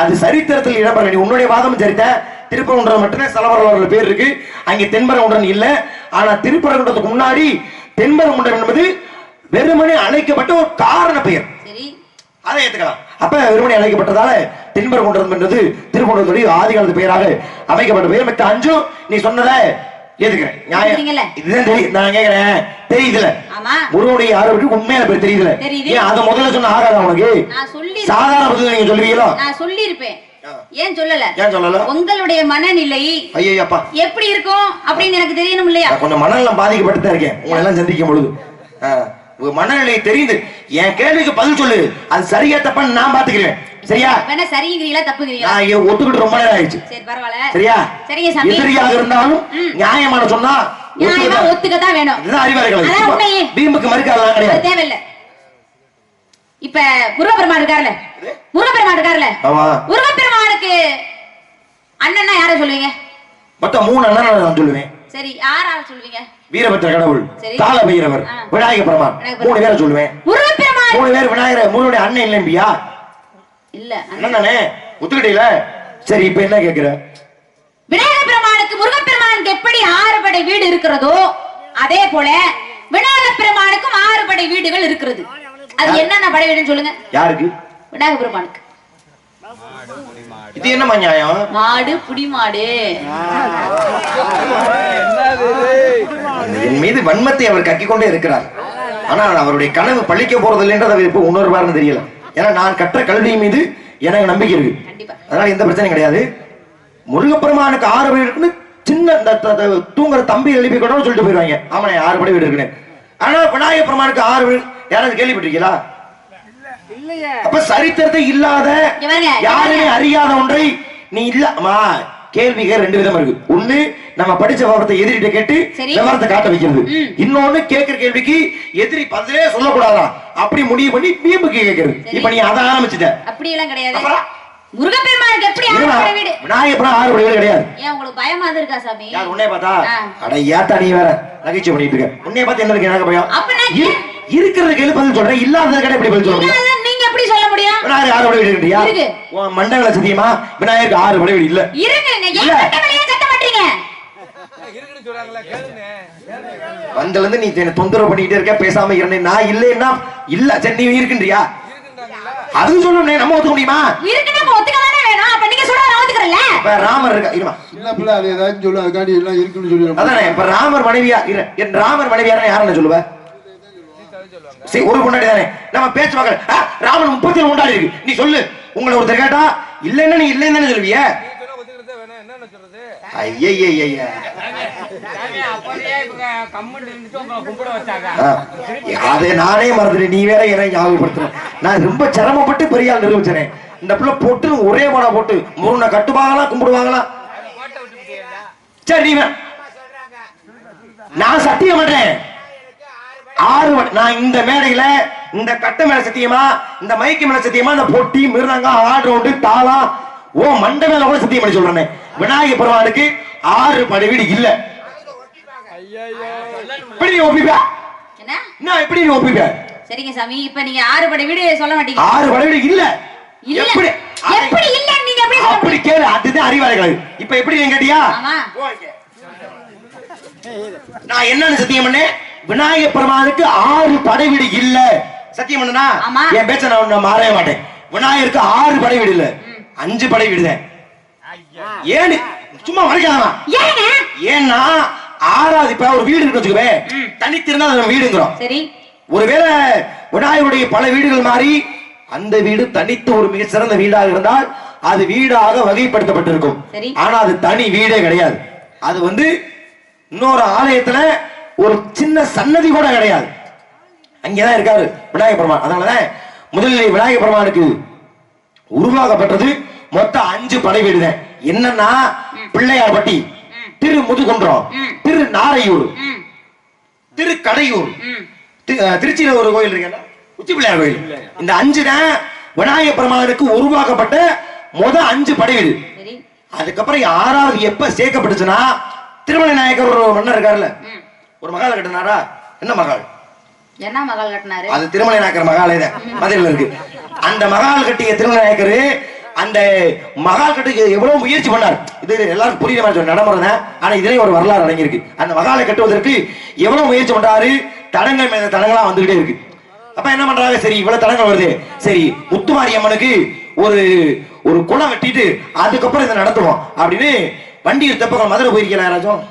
அது சரித்திரத்தில் இடம்பெற. நீ உன்னுடைய வாதம் சரித்த. திருப்பரங்குன்றம் மட்டும்தான் சலவரலாறுல பேர் இருக்கு. அங்கே தென்பரங்குன்றம் இல்ல. ஆனா திருப்பரங்குன்றத்துக்கு முன்னாடி தென்பரங்குன்றம் என்பது வெறுமனே அழைக்கப்பட்ட ஒரு காரண பெயர். அதை ஏத்துக்கலாம். அப்ப வெறுமனே அழைக்கப்பட்டதால தென்பரங்குன்றம் என்பது திருப்பரங்குன்றத்துடைய ஆதி காலத்து பெயராக அமைக்கப்பட்ட பெயர். மற்ற 5 நீ சொன்னதை ஏத்துக்கிறேன். இதுதான் தெரியும். நான் கேக்குறேன், தெரியுதுல முருகனுடைய ஆரோக்கியம் உண்மையான பேர் தெரியுதுல? ஏன் அதை முதல்ல சொன்ன ஆகாதா உனக்கு? சாதாரண பதில் நீங்க சொல்லுவீங்களோ? நான் சொல்லியிருப்பேன். ஏன் சொல்லல? ஏன் சொல்லல? உங்களுடைய மனநிலை ஐயப்பா எப்படி இருக்கும் அப்படின்னு எனக்கு தெரியணும் இல்லையா? கொஞ்சம் மனநலம் பாதிக்கப்பட்டு தான் இருக்கேன் உங்களை எல்லாம் சந்திக்கும் பொழுது. மனநிலை தெரியுது. என் கேள்விக்கு பதில் சொல்லு. அது சரியா தப்பான்னு நான் பாத்துக்கிறேன். சரியா? வேணா சரிங்கிறீங்களா தப்புங்கிறீங்களா? நான் ஒத்துக்கிட்டு ரொம்ப நேரம் ஆயிடுச்சு. சரி பரவாயில்ல. சரியா? சரிங்க சாமி. எதிரியாக இருந்தாலும் நியாயமான சொன்னா நியாயமா ஒத்துக்க தான் வேணும். இதுதான் அறிவாளிகள். அதான் உண்மையே. வீம்புக்கு மறுக்காதலாம் கிடையாது. தேவையில்ல. இப்ப முருகப்பெருமான் இருக்காருல? முருகப்பெருமான் இருக்காருல? ஆமா. முருகப்பெருமானுக்கு அண்ணன்னா யாரை சொல்லுவீங்க? மொத்தம் 3 அண்ணனை நான் சொல்லுவேன். சரி யாரை சொல்லுவீங்க? வீரபத்ர கடவுள், கால பைரவர், விநாயக பெருமான். 3 பேரை சொல்லுவேன். முருகப்பெருமான் 3 பேர். விநாயகர் முருகனுடைய அண்ணன் இல்லையா? இல்ல அண்ணனே ஒத்துக்கிட்டீல? சரி இப்ப என்ன கேக்குற? விநாயக பெருமானுக்கு முருகப்பெருமானுக்கு எப்படி 6 படை வீடு இருக்கிறதோ அதே போல விநாயக பெருமானுக்கும் 6 படை வீடுகள் இருக்கிறது. அது என்னென்ன படை வீடுன்னு சொல்லுங்க. யாருக்கு? விநாயக பெருமானுக்கு. இது என்ன நியாயம்? மாடு புடி மாடு. என் மீது வன்மத்தை அவர் கக்கிக்கொண்டே இருக்கிறார். ஆனால் அவருடைய கனவு பழிக்க போறது என்றதை இப்ப உணர்வார்னு தெரியல. ஏன்னா நான் கற்ற கல்வி மீது எனக்கு நம்பிக்கை இருக்கு. அதனால எந்த பிரச்சனையும் கிடையாது. முருகப்பெருமானுக்கு 6 வீடு இருக்குன்னு சின்ன தூங்குற தம்பி எழுப்பி கூட சொல்லிட்டு போயிருவாங்க. ஆமா 6 படை வீடு இருக்குன்னு. ஆனா விநாயக பெருமானுக்கு 6 வீடு யாராவது கேள்விப்பட்டிருக்கீங்களா? அப்ப சரித்திரத்தை இல்லாத யாருமே அறியாத ஒன்றை நீ இல்ல. கேள்விக்கு 2 விதம் இருக்கு. ஒண்ணு நம்ம படிச்ச விவரத்தை எதிரிட்ட கேட்டு விவரத்தை காட்ட வைக்கிறது. இன்னொன்னு கேட்கிற கேள்விக்கு எதிரி பதிலே சொல்லக்கூடாதா அப்படி முடிவு பண்ணி வீம்புக்கு கேட்கிறது. இப்ப நீ அதை ஆரம்பிச்சுட்ட. அப்படி எல்லாம் கிடையாது. முருகப்பெருமானுக்கு எப்படி 6 படை வீடு? விநாயகர் 6 படை வீடு கிடையாது. ஏன் உங்களுக்கு பயமா இருக்கா சாமி? யார் உன்னைய பார்த்தா? அட ஏத்தா நீ வேற நகைச்சுவை பண்ணிட்டு இருக்க. உன்னைய பார்த்து என்ன இருக்கு எனக்கு பயம்? இருக்கிறதுக்கு எழு பதில் சொல்றேன், இல்லாதது கடை எப்படி பதில் சொல்ல முடியும்? நீங்க எப்படி சொல்ல முடியும்? விநாயகர் 6 படை வீடு இருக்கியா? உன் மண்டல சத்தியமா விநாயகருக்கு 6 படை வீடு இல்ல. இருக்குங்க. ஏன் கட்டமலையே கட்ட மாட்டீங்க? இருக்குன்னு சொல்றாங்களே கேளுங்க. வந்தல இருந்து நீ தொந்தரவு பண்ணிட்டே இருக்க, பேசாம இருந்தே. நான் இல்லன்னா இல்ல. சரி நீ இருக்குன்றியா? இருக்குன்றாங்கல. அது சொல்லணும், நம்ம ஒத்துக்க முடியுமா? இருக்குன்னு அப்ப ஒத்துக்க தானே வேணும். அப்ப நீங்க சொல்றத நான் ஒத்துக்கறேன்ல. இப்ப ராமர் இருக்கா இருமா, சின்ன பிள்ளை அது ஏதாச்சும் சொல்லு, அதுக்காண்டி எல்லாம் இருக்குன்னு சொல்லிடுறோம். அதானே இப்ப ராமர் மனைவியா என் ராமர் மனைவியாரா யாருன்னு சொல்லுவ? சரி, ஒரு பொண்டாடி தானே நம்ம பேச்சு பார்க்கல. ராமன் 37 பொண்டாடி இருக்கு, நீ சொல்லு. உங்களை ஒருத்தர் கேட்டா இல்லைன்னா நீ இல்லைன்னு தானே சொல்லுவிய? ஐயா அதை நானே மறந்துட்டேன், நீ வேற என்ன ஞாபகப்படுத்துற. நான் ரொம்ப சிரமப்பட்டு பெரிய ஆள் நிரூபிச்சேன். இந்த பிள்ளை போட்டு ஒரே மாடா போட்டு முருகனை கட்டுவாங்களா கும்பிடுவாங்களா? சரி, நான் சத்தியம் பண்றேன் 6 நான் இந்த மேடையில இந்த கட்ட மேல சத்தியமா, இந்த மைக்கு மேல சத்தியமா, இந்த பொட்டி மிருதங்க ஆடு தாளா ஓ மண்ட மேல கூட சத்தியம் பண்ணி சொல்றேன். விநாயகர் பெருமானுக்கு 6 படைவீடு இல்ல. எப்படி நீ ஒப்பிப்ப? என்ன எப்படி நீ ஒப்பிப்ப? சரிங்க சாமி, இப்ப நீங்க 6 படை வீடு சொல்ல மாட்டீங்க. 6 படைவீடு இல்ல. எப்படி எப்படி இல்ல நீங்க எப்படி சொல்ல? அப்படி கேளு, அதுதான் அறிவாளிகள். இப்ப எப்படி நீங்க கேட்டியா? ஆமா. நான் என்னன்னு சத்தியம் பண்ணேன்? விநாயகர் பெருமானுக்கு 6 படைவீடு இல்ல சத்தியம் பண்ணனா? என் பேச்ச நான் மாறவே மாட்டேன். விநாயகருக்கு 6 படைவீடு இல்ல, 5 படைவீடு தான். ஏன்னு சும்மா மறைக்காதமா? ஏன்னா 6வது இப்ப ஒரு வீடு இருக்கு வச்சுக்கவே, தனித்திருந்தா அது வீடுங்கிறோம். சரி, ஒருவேளை விநாயகருடைய பல வீடுகள் மாறி அந்த வீடு தனித்து ஒரு மிக சிறந்த வீடாக இருந்தால் அது வீடாக வகைப்படுத்தப்பட்டிருக்கும். ஆனா அது தனி வீடே கிடையாது. அது வந்து இன்னொரு ஆலயத்துல ஒரு சின்ன சன்னதி கூட கிடையாது, அங்கேதான் இருக்காரு விநாயகர் பெருமான். அதனாலதான் முதலில் விநாயகர் பெருமானுக்கு உருவாக்கப்பட்டது மொத்தம் 5 படை வீடு தான். என்னன்னா பிள்ளையார்பட்டி, திரு முதுகுன்றம், திரு நாரையூர், திரு கடையூர், திருச்சியில ஒரு கோயில் இருக்கு உச்சி பிள்ளையார் கோயில். இந்த 5 தான் விநாயகர் பெருமானுக்கு உருவாக்கப்பட்ட மொத 5 படை வீடு. அதுக்கப்புறம் 6வது எப்ப சேர்க்கப்பட்டுச்சுன்னா, திருமலை நாயக்கர் ஒரு மன்னர் இருக்காருல்ல, ஒரு மகால் கட்டினாரா? என்ன மகால்? என்ன மகால் கட்டினாரு? அது திருமலை நாயக்கர் மகாலே தான் மதுரையில் இருக்கு. அந்த மகால் கட்டிய திருமலை நாயக்கர் அந்த மகால் கட்டுக்கு எவ்வளவு முயற்சி பண்ணார். இது எல்லாரும் புரியுற மாதிரி நடைமுறை, ஆனா இதே ஒரு வரலாறு அடங்கியிருக்கு. அந்த மகாலை கட்டுவதற்கு எவ்வளவு முயற்சி பண்றாரு, தடங்கள் மேல தடங்களா வந்துகிட்டே இருக்கு. அப்ப என்ன பண்றாங்க, சரி இவ்வளவு தடங்கள் வருது, சரி முத்துமாரி அம்மனுக்கு ஒரு ஒரு குளம் வெட்டிட்டு அதுக்கப்புறம் இதை நடத்துவோம் அப்படின்னு வண்டியூர் தெப்பக்குளம், மதுரை போயிருக்கீங்களா யாராச்சும்?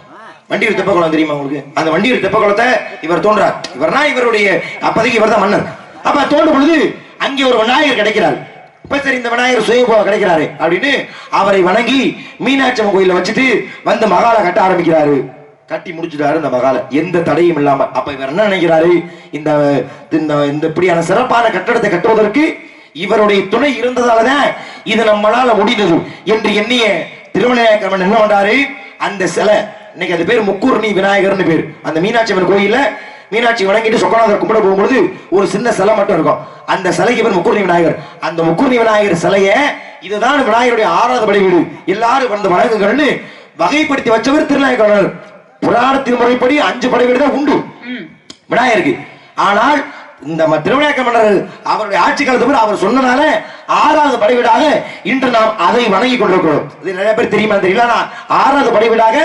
வண்டியூர் தெப்பக்குளம் தெரியுமா உங்களுக்கு? அந்த வண்டியூர் தெப்பக்குளத்தை இவர் தோன்றார். இவர்னா இவருடைய அப்போதைக்கு இவர் தான் மன்னர். அப்ப தோண்டும் பொழுது அங்கே ஒரு விநாயகர் கிடைக்கிறார். இப்ப சரி இந்த விநாயகர் சுயம்புவா கிடைக்கிறாரு அப்படின்னு அவரை வணங்கி மீனாட்சி அம்மன் கோயில வச்சுட்டு வந்து மகாலை கட்ட ஆரம்பிக்கிறாரு. கட்டி முடிச்சுட்டாரு இந்த மகாலை, எந்த தடையும் இல்லாம. அப்ப இவர் என்ன நினைக்கிறாரு, இந்த இப்படியான சிறப்பான கட்டடத்தை கட்டுவதற்கு இவருடைய துணை இருந்ததாலதான் இது நம்மளால முடிந்தது என்று எண்ணிய திருமலை நாயக்கர் என்ன பண்றாரு, அந்த சிலை இன்னைக்கு அது பேர் முக்கூர்ணி விநாயகர்னு பேர். அந்த மீனாட்சி அம்மன் கோயில்ல மீனாட்சி வணங்கிட்டு சொக்கநாதர் கும்பிட போகும்போது ஒரு சின்ன சிலை மட்டும் இருக்கும். அந்த சிலைக்கு பேர் முக்கூர்ணி விநாயகர். அந்த முக்கூர்ணி விநாயகர் சிலைய இதுதான் விநாயகருடைய 6வது படை வீடு, எல்லாரும் வந்து வணங்குகள்னு வகைப்படுத்தி வச்சவர் திருநாயக்கர். புராணத்தின் முறைப்படி 5 படை வீடு தான் உண்டு விநாயகருக்கு. ஆனால் இந்த திருவிநாயக்க மன்னர் அவருடைய ஆட்சி காலத்துக்கு அவர் சொன்னதால 6வது படை வீடாக இன்று நாம் அதை வணங்கி கொண்டிருக்கிறோம். இது நிறைய பேர் தெரியுமா தெரியல, 6வது படை வீடாக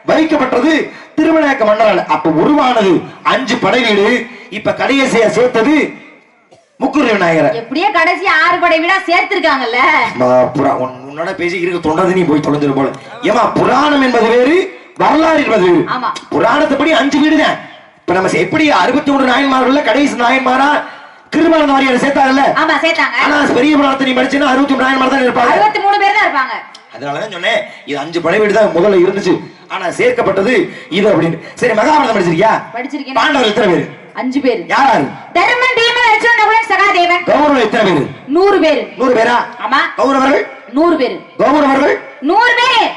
வைக்கப்பட்டது திருவிநாயக்க மன்னரால். அப்ப உருவானது 5 படை வீடு. இப்ப கடைசியா சேர்த்தது முக்கூர்ணி விநாயகர். எப்படியே கடைசி 6 படை வீடா சேர்த்திருக்காங்கல்ல. உன்னோட பேசி இருக்க தொண்டது நீ போய் தொலைஞ்சிரு போல. ஏமா புராணம் என்பது வேறு, வரலாறு என்பது வேறு. புராணத்தைப்படி 5 வீடு தான். இப்ப நம்ம எப்படி 63 நாயன்மார்கள் கடைசி நாயன்மாரா கிருபானந்த வாரியார் சேர்த்தாங்கல்ல? ஆமா சேர்த்தாங்க. ஆனா பெரிய புராணத்தை நீ படிச்சீனா 63 நாயன்மார் தான் இருப்பாங்க. 63 பேர் தான் இருப்பாங்க. அதனாலதான் சொன்னேன் இது 5 படை வீடு தான் முதல்ல இருந்துச்சு, ஆனா சேர்க்கப்பட்டது இது அப்படின்னு. சரி மகாபாரதம் படிச்சிருக்கியா? படிச்சிருக்கேன். பாண்டவர் எத்தனை பேர்? 5 பேர். யார்? தர்மன், பீமன், அர்ஜுனன், நகுலன், சகாதேவன். கௌரவர்கள் எத்தனை பேர்? 100 பேர். 100 பேரா? ஆமா. கௌரவர்கள் 100 பேர். கௌரவர்கள் 100 பேர்.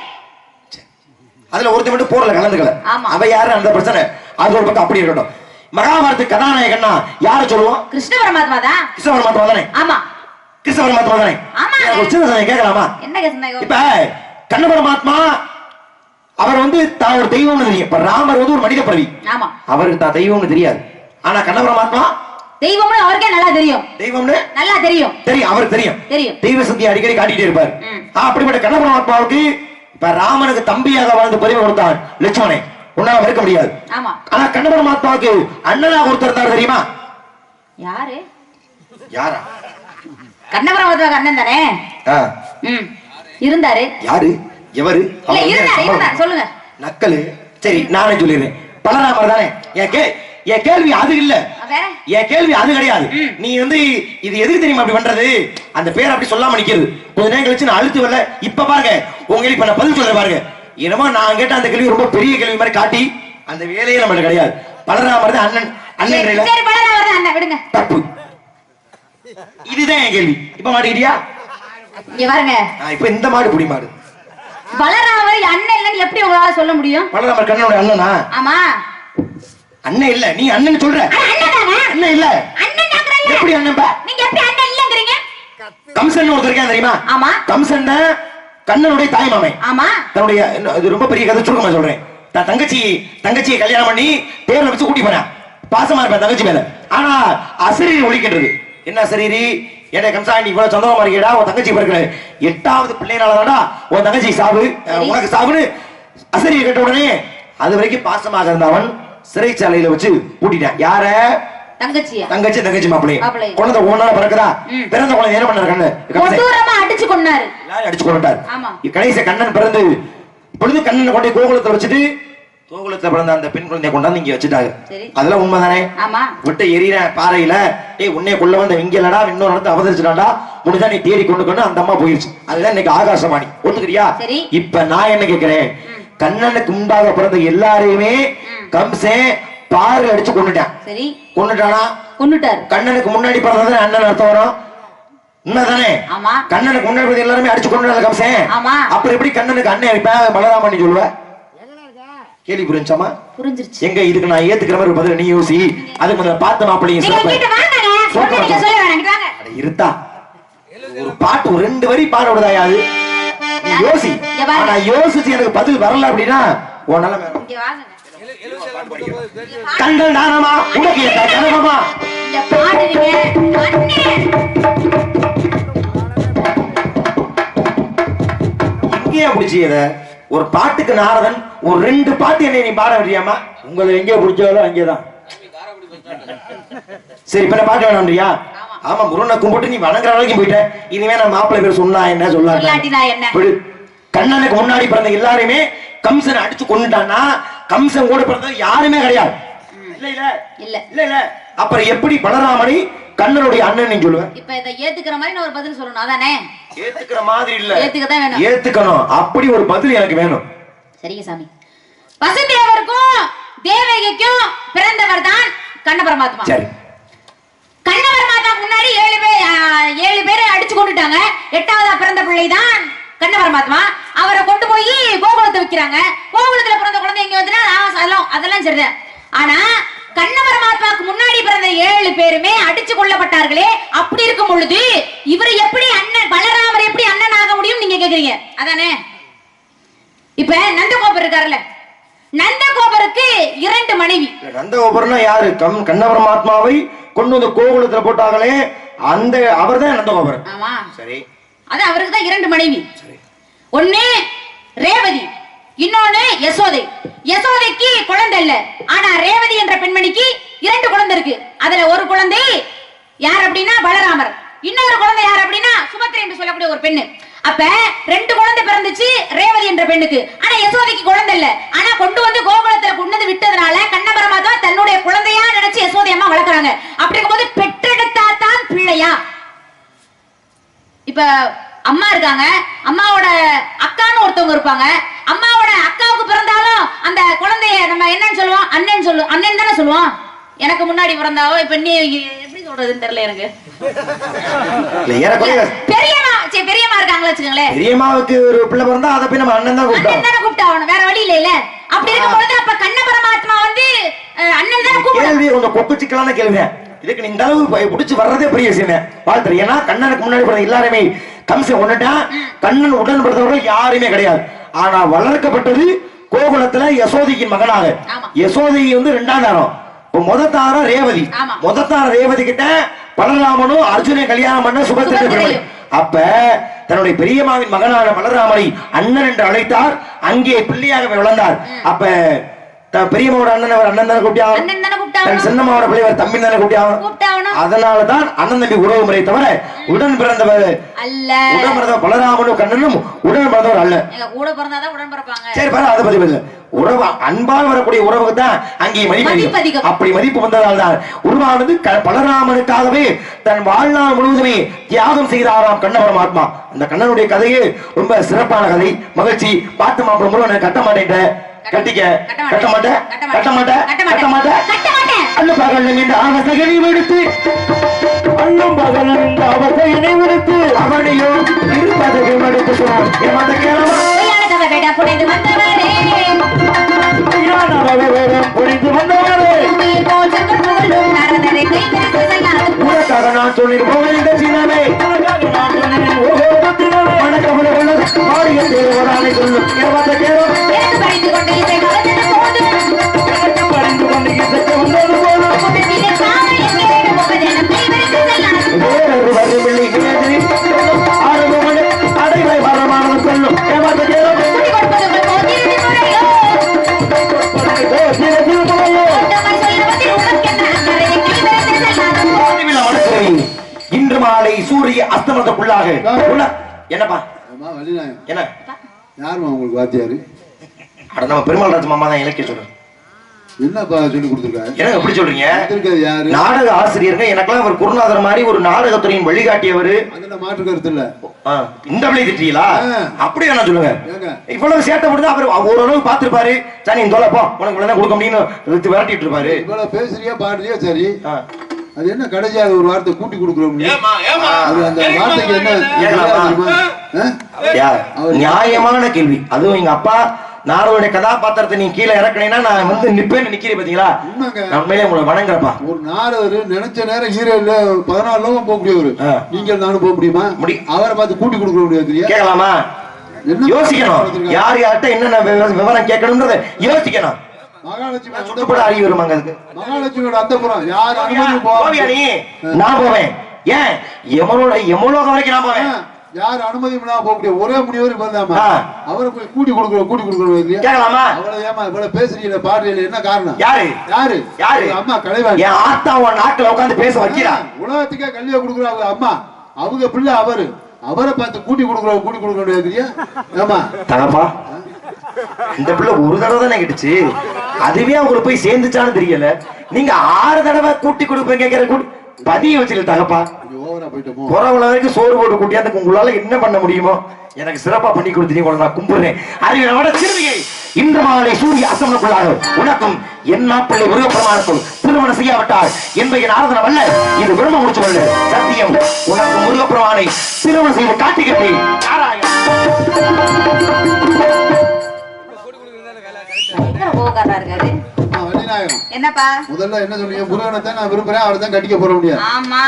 அதுல ஒருத்தர் மட்டும் போர்ல கலந்துக்கல. அவ யாரு அந்த பிரச்சனை, அது ஒரு பக்கம் அப்படி இருக்கட்டும். மகாபாரத கதாநாயகன்னா யார சொல்லுவோம்? கிருஷ்ண பரமாத்மா தான். கிருஷ்ண பரமாத்மா தானே? ஆமா. கிருஷ்ண பரமாத்மா தானே? ஆமா. ஒரு சின்ன சந்தேகம் கேட்கலாமா? என்ன சந்தேகம்? இப்ப கண்ண பரமாத்மா அவர் வந்து தான் ஒரு தெய்வம்னு தெரியும். இப்ப ராமர் வந்து ஒரு மனித பிறவி. ஆமா. அவருக்கு தான் தெய்வம்னு தெரியாது. ஆனா கண்ண பரமாத்மா தெய்வம்னு அவருக்கே நல்லா தெரியும். தெய்வம்னு நல்லா தெரியும். தெரியும், அவருக்கு தெரியும். தெரியும். தெய்வ சக்தி அடிக்கடி காட்டிட்டே இருப்பார். அப்படிப்பட்ட கண்ண பரமாத்மாவுக்கு இப்ப ராமனுக்கு தம்பியாக வாழ்ந்து பெருமை கொடுத்தான் லட்சுமணன், உன்னால மறுக்க முடியாது. ஆமா. ஆனா கண்ண பரமாத்மாவுக்கு அண்ணனா ஒருத்தர் இருந்தார் தெரியுமா? யாரு? யாரா? கண்ணபரமாத்மாவுக்கு அண்ணன் தானே? ஆ, ம் இருந்தாரு. யாரு எவரு? இல்ல இருந்தாரு சொல்லுங்க. நக்கலு. சரி நானே சொல்லிடுறேன். பலராமர் தானே. என் கேள்வி அது இல்ல. என் கேள்வி அது கிடையாது. நீ வந்து இது எதுக்கு தெரியுமா அப்படி பண்றது? அந்த பேர் அப்படி சொல்லாம நிக்கிறது. கொஞ்ச நேரம் கழிச்சு நான் அழுத்து வரல. இப்ப பாருங்க உங்களுக்கு இப்ப நான் பதில் சொல்ல பாருங்க. என்னமோ நான் கேட்ட அந்த கேள்வி ரொம்ப பெரிய கேள்வி மாதிரி காட்டி அந்த வேலையே நம்மளுக்கு கிடையாது. பலராமர் தான் அண்ணன். அண்ணன் சரி பலராமர் தான் அண்ணன் விடுங்க. தப்பு. இதுதான் என் கேள்வி. இப்ப மாட்டிக்கிட்டியா? இங்க பாருங்க. இப்ப இந்த மாடு புடி மாடு. பலராமர் அண்ணன் இல்லன்னு எப்படி உங்களால சொல்ல முடியும்? பலராமர் கண்ணனோட அண்ணனா? ஆமா. அண்ணன் இல்ல, நீ அண்ணன் சொல்ற. அண்ணன் இல்ல. எப்படி அண்ணன்? நீங்க எப்படி அண்ணன் இல்லங்கறீங்க? கம்சன் ஒருத்தர் இருக்கான் தெரியுமா? ஆமா. கம்சன் தான் கண்ணனுடைய தாய் மாமன். ஆமா. தன்னுடைய இது ரொம்ப பெரிய கதை சுருக்கமா சொல்றேன். தங்கச்சியை கல்யாணம் பண்ணி தேர்ல வச்சு கூட்டி போறான். பாசமா இருப்பேன் தங்கச்சி மேல. ஆனா அசரீரி ஒழிக்கின்றது. என்ன அசரீரி? ஏடா கம்சா நீ இவ்வளவு சொந்தமா இருக்கீடா, உன் தங்கச்சி பிறகு 8வது பிள்ளைனாலதான்டா உன் தங்கச்சி சாவு, உனக்கு சாவுன்னு அசரீரி கேட்ட உடனே அது வரைக்கும் பாசமாக இருந்தவன் சிறைச்சாலையில வச்சு பூட்டிட்டான். யார? தங்கச்சி மாப்பிள்ளைய. குழந்தை ஒன்னால பிறக்குதா? பிறந்த குழந்தை என்ன பண்ணாரு? கண்ணன் அடிச்சு கொண்டாரு. அடிச்சு கொண்டாரு. கடைசி கண்ணன் பிறந்து பொழுது கண்ணனை கொண்டே கோகுலத்தை வச்சுட்டு கோகுலத்துல பிறந்த அந்த பெண் குழந்தைய கொண்டாந்து இங்க வச்சுட்டாங்க. அதெல்லாம் உண்மைதானே? விட்டு எரியற பாறையில உன்னைய கொள்ள வந்த இங்கலடா இன்னொரு இடத்துல அவதரிச்சுடாடா முடிஞ்சா நீ தேடி கொண்டு அந்த அம்மா போயிருச்சு. அதுதான் இன்னைக்கு ஆகாசவாணி. ஒத்துக்கிறியா? இப்ப நான் என்ன கேட்கிறேன், கண்ணனுக்கு முன்பாக பிறந்த எல்லாரையுமே கம்சன் பாறை அடிச்சு கொண்டுட்டான். கொண்டுட்டானா? கொண்டுட்டாரு. கண்ணனுக்கு முன்னாடி பிறந்தது அண்ணன் அர்த்தம் வரும். உண்மைதானே? கண்ணனுக்கு முன்னாடி எல்லாருமே அடிச்சு கொண்டு கம்சன். அப்புறம் எப்படி கண்ணனுக்கு அண்ணன் இருப்பேன் பலராமன் சொல்லுவ? கேள்வி புரிஞ்சாமா? புரிஞ்சிருச்சு. எங்க இதுக்கு நான் ஏத்துக்கிற மாதிரி பதில் நீ யோசி. அதுக்கு முதல்ல பார்த்த மாப்பிள்ளையும் இருத்தா ஒரு பாட்டு ஒரு 2 வரி பாட விடுதாயா? அது நீ யோசி. ஆனா யோசிச்சு எனக்கு பதில் வரல அப்படின்னா உன்னால கண்கள் தானமா உனக்கு கனவமா இங்கேயே பிடிச்சியத ஒரு பாட்டுக்கு நாரதன் ஒரு 2 பாட்டு என்னை நீ பாட விடியாமா? உங்களை எங்கே பிடிச்சாலும் அங்கேதான். சரி இப்ப பாட்டு வேணாம்ன்றியா? ஆமா முருகனை கும்பிட்டு நீ வணங்குற வரைக்கும் போயிட்ட. இனிமே நான் மாப்பிள்ளை பேர் சொன்னா என்ன சொல்லாட்டி கண்ணனுக்கு முன்னாடி பிறந்த எல்லாருமே கம்சனை அடிச்சு கொண்டுட்டான்னா கம்சன் கூட பிறந்தது யாருமே கிடையாது. இல்ல அப்புறம் எப்படி பலராமனை கண்ணனுடைய அண்ணன் சொல்லுவேன்? இப்ப இத ஏத்துக்கிற மாதிரி நான் ஒரு பதில் சொல்லணும். அதானே? ஏத்துக்கிற மாதிரி இல்ல, ஏத்துக்கதான் வேணும். ஏத்துக்கணும். அப்படி ஒரு பதில் எனக்கு வேணும். சரிங்க சாமி. வசுதேவருக்கும் தேவகிக்கும் பிறந்தவர் தான் கண்ண பரமாத்மா. சரி. கண்ண பரமாத்மா முன்னாடி 7 பேரை அடிச்சு கொண்டுட்டாங்க. 8வதா பிறந்த பிள்ளை தான் கண்ண பரமாத்மா. அவரை கொண்டு போய் கோகுலத்தை வைக்கிறாங்க. கோகுலத்துல பிறந்த குழந்தை எங்க வந்துன்னா அதெல்லாம் சரிதான். ஆனா கண்ண பரமாத்மாவுக்கு முன்னாடி பிறந்த 7 பேருமே அடிச்சு கொள்ளப்பட்டார்களே. அப்படி இருக்கும் பொழுது இவர் எப்படி அண்ணன் பலராமர் எப்படி அண்ணன் ஆக முடியும் நீங்க கேக்குறீங்க? அதானே? இப்ப நந்தகோபர் இருக்காருல்ல, நந்தகோபருக்கு 2 மனைவி. நந்தகோபர்னா யாரு? கண்ண பரமாத்மாவை கொண்டு வந்து கோகுலத்துல போட்டாங்களே அந்த அவர்தான் நந்தகோபர். ஆமா சரி. அது அவருக்கு தான் 2 மனைவி. ஒண்ணு ரேவதி, இன்னொன்னு யசோதை. யசோதைக்கு குழந்தை இல்ல, ஆனா ரேவதி என்ற பெண்மணிக்கு 2 குழந்தை இருக்கு. அதுல ஒரு குழந்தை யார் அப்படின்னா பலராமர், இன்னொரு குழந்தை யார் அப்படின்னா சுபத்ரை என்று சொல்லக்கூடிய ஒரு பெண்ணு. அப்ப 2 குழந்தை பிறந்துச்சு ரேவதி என்ற பெண்ணுக்கு, ஆனா யசோதைக்கு குழந்தை இல்ல. ஆனா கொண்டு வந்து கோகுலத்துல கொண்டு வந்து விட்டதுனால கண்ண பரமாத்மா தன்னுடைய குழந்தையா நினைச்சு யசோதை அம்மா வளர்க்கறாங்க. அப்படி இருக்கும்போது பெற்றெடுத்தாதான் பிள்ளையா? இப்ப அம்மா இருக்காங்க, அம்மாவோட அக்கான்னு ஒருத்தவங்க இருப்பாங்க. அம்மாவோட அக்காவுக்கு பிறந்தாலும் அந்த குழந்தைய நம்ம என்னன்னு சொல்லுவோம்? அண்ணன் தானே சொல்லுவோம். எனக்கு முன்னாடி பிறந்தாவோ இப்ப நீ எப்படி சொல்றதுன்னு தெரியல எனக்கு. பெரியம்மா இருக்காங்களா வச்சுக்கோங்களேன். பெரியம்மாவுக்கு ஒரு பிள்ளை பிறந்தா அதை போய் நம்ம அண்ணன் தான் கூப்பிட்டாவணும், வேற வழி இல்ல. அப்படி இருக்கும்போது அப்ப கண்ண பரமாத்மா வந்து அண்ணன் தான் கூப்பிடுறாங்க. கொஞ்சம் கொக்கு சிக்கலான கேள்வி. இதுக்கு இந்த அளவு பிடிச்சு வர்றதே பெரிய விஷயம். வாழ்த்து. ஏன்னா கண்ணனுக்கு முன்னாடி பிறந்த எல்லாருமே கம்சன் ஒண்ணுட்டான். கண்ணன் உடன்படுத்தவர்கள் யாருமே கிடையாது. ஆனா வளர்க்கப்பட்டது கோகுலத்துல யசோதியின் மகனாக. யசோதை வந்து 2ஆம் தாரம். முதத்தாரம் ரேவதி. முதத்தாரம் ரேவதி கிட்ட பலராமனும் அர்ஜுனை கல்யாணம் பண்ண சுபத்திரை. அப்ப தன்னுடைய பெரியம்மாவின் மகனான பலராமனை அண்ணன் என்று அழைத்தார். அங்கே பிள்ளையாக வளர்ந்தார். அப்ப தன் பெரியம்மாவோட அண்ணன் தானே கூப்பிட்டான், அண்ணன் தானே கூப்பிட்டான், தன் சின்னம்மாவோட பிள்ளைவர் தம்பி தானே கூப்பிட்டான். அதனாலதான் அண்ணன் தம்பி உறவு முறை தவிர உடன் பிறந்தவர் அல்ல. உடன் பிறந்தவர் பலராமனும் கண்ணனும் உடன் பிறந்தவர் அல்ல. கூட பிறந்தாதான் உடன் பிறப்பாங்க. சரி பாரு, அதை பத்தி இல்லை. உறவு அன்பால் வரக்கூடிய உறவுக்கு தான் அங்கே மதிப்பு அதிகம். அப்படி மதிப்பு வந்ததால் தான் உருவானது பலராமனுக்காகவே தன் வாழ்நாள் முழுவதுமே தியாகம் செய்தாராம் கண்ண பரமாத்மா. அந்த கண்ணனுடைய கதையே ரொம்ப சிறப்பான கதை. மகிழ்ச்சி. பார்த்து மாப்பிள்ள முருகன் கட்ட மாட்டேன், கட்டிக்க கட்ட மாட்டேன், கட்ட மாட்டேன், கட்ட மாட்டேன். அண்ணு பகல் இந்த அவசை நினைவெடுத்து, அண்ணும் பகல் இந்த அவசை நினைவெடுத்து அவனையோ இருப்பதையும் எடுத்துக்கிறான். புரிந்து வந்தவரே உனக்காக நான் சொல்லிருப்போம் இந்த சின்னமே அடைவை வரமானது சொல்லும் இன்று மாலை சூரிய அஸ்தமனத்துக்குள்ளாக என்னப்பா என்ன யாருமா உங்களுக்கு வாத்தியாரு? அட நம்ம பெருமாள் ராஜ் மாமா தான் இலக்கிய சொல்றேன். என்னப்பா சொல்லி கொடுத்துருக்காரு? என்ன எப்படி சொல்றீங்க? யாரு? நாடக ஆசிரியருங்க. எனக்கெல்லாம் அவர் குருநாதர் மாதிரி ஒரு நாடகத்துறையின் வழிகாட்டியவர். அதுல மாற்று கருத்து இல்ல. இந்த விலை திட்டீங்களா? அப்படியே நான் சொல்லுங்க. இவ்வளவு சேட்டை போட்டு அவர் ஓரளவு பார்த்திருப்பாரு. சரி இந்த போ உனக்கு இவ்வளவுதான் கொடுக்க முடியும்னு விரட்டிட்டு இருப்பாரு. இவ்வளவு பேசுறியா பாடுறியா? சரி, அது என்ன கடைசியா ஒரு வார்த்தை கூட்டி கொடுக்குறோம். அது அந்த வார்த்தைக்கு என்ன நியாயமான கேள்வி. அதுவும் எங்க அப்பா நாரோடைய கதாபாத்திரத்தை நீ கீழே இறக்கணைனா நான் வந்து நிப்பேன்னு நிக்கிறேன் பாத்தீங்களா? உண்மையிலே உங்களை வணங்குறப்பா. ஒரு நாரதர் நினைச்ச நேரம் ஹீரோல 14 லோகம் போக முடியவரு. நீங்கள் நானும் போக முடியுமா? அவரை பார்த்து கூட்டி கொடுக்க முடியாது. கேட்கலாமா? யோசிக்கணும். யார் யார்கிட்ட என்னென்ன விவரம் கேட்கணும்ன்றத யோசிக்கணும். மகாலட்சுமி அறிவு வருமாங்க. அதுக்கு மகாலட்சுமியோட அந்தப்புறம் யார் அனுமதி போவியா நீ? நான் போவேன். ஏன் எமலோகம் வரைக்கும் நான் போவேன். யார் அனுமதி போக முடியும்? ஒரே முடியவர் வந்தாமா அவரை போய் கூட்டி கொடுக்கணும். கேட்கலாமா? அவ்வளவு ஏமா இவ்வளவு பேசுறீங்க பாடுறீங்க, என்ன காரணம்? யாரு யாரு யாரு? அம்மா கலைவாணி. என் ஆத்தா உன் நாட்டுல உட்காந்து பேச வைக்கிறா. உலகத்துக்கே கல்வியை கொடுக்குறாங்க அம்மா. அவங்க பிள்ளை அவரை பார்த்து கூட்டி கொடுக்கணும். ஏமா தகப்பா, இந்த பிள்ளை ஒரு தடவை தானே கேட்டுச்சு. அதுவே அவங்களுக்கு போய் சேர்ந்துச்சான்னு தெரியல. நீங்க 6 தடவை கூட்டி கொடுப்பேன் கேட்கிற பதிய வச்சிருக்க தகப்பா. குறவுல வரைக்கும் சோறு போட்டு கூட்டியாந்து உங்களால என்ன பண்ண முடியுமோ எனக்கு சிறப்பா பண்ணி கொடுத்தீங்க. நான் கும்பிடுறேன். அறிவியலோட சிறுமியை இன்று மாலை சூரிய அஸ்தமனக்குள்ளாக உனக்கும் என் மாப்பிள்ளை முருகப்பெருமானுக்கும் திருமணம் செய்யாவிட்டால் என்பதை நாரதனம் அல்ல, இது விரும்ப முடிச்சு கொள்ள சத்தியம். உனக்கு முருகப்பெருமானை திருமணம் செய்து காட்டிக்கிட்டேன். என்னப்பா முதல்ல என்ன சொன்னீங்க? முருகனை நான் விரும்புறேன், அவரை தான் கட்டிக்க போற முடியாது.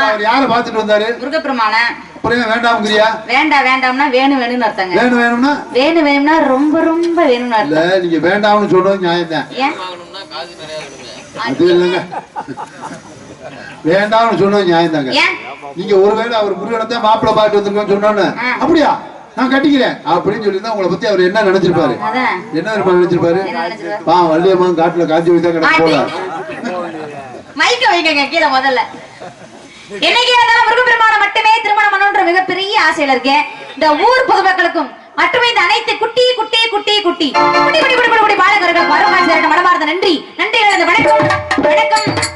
அவர் யாரை பார்த்துட்டு வந்தாரு? முருகப்பெருமான. அப்புறம் வேண்டாம்ங்கறியா? வேண்டாம்னா வேணும்னு அர்த்தங்க. வேணும்னா ரொம்ப ரொம்ப வேணும்னு அர்த்தம். இல்ல, நீங்க வேண்டாம்னு சொல்றது நியாயம் தான். ஏன் அது இல்லங்க, வேண்டாம்னு சொன்னது நியாயம் தாங்க. நீங்க ஒருவேளை அவர் முருகனை தான் மாப்பிள்ளை பார்த்து வந்திருக்கோன்னு சொன்னோன்னு அப்படியா நான் கட்டிக்கிறேன் அப்படின்னு சொல்லி தான் உங்களை பத்தி அவர் என்ன நினைச்சிருப்பாரு? என்ன நினைச்சிருப்பாரு? வள்ளியம்மா காட்டுல காஞ்சி வைத்தா கிடக்கு போல. மைக்க வைங்க கீழே. முதல்ல என்னைக்கு இருந்தாலும் முருகப்பெருமானை மட்டுமே திருமணம் பண்ணணுன்ற மிகப்பெரிய ஆசையில இருக்கேன். இந்த ஊர் பொதுமக்களுக்கும் மட்டுமே இந்த அனைத்து குட்டி குட்டி குட்டி குட்டி குட்டி குட்டி குட்டி குட்டி பாலகர்கள் மனமார்ந்த நன்றி. வணக்கம் வணக்கம்.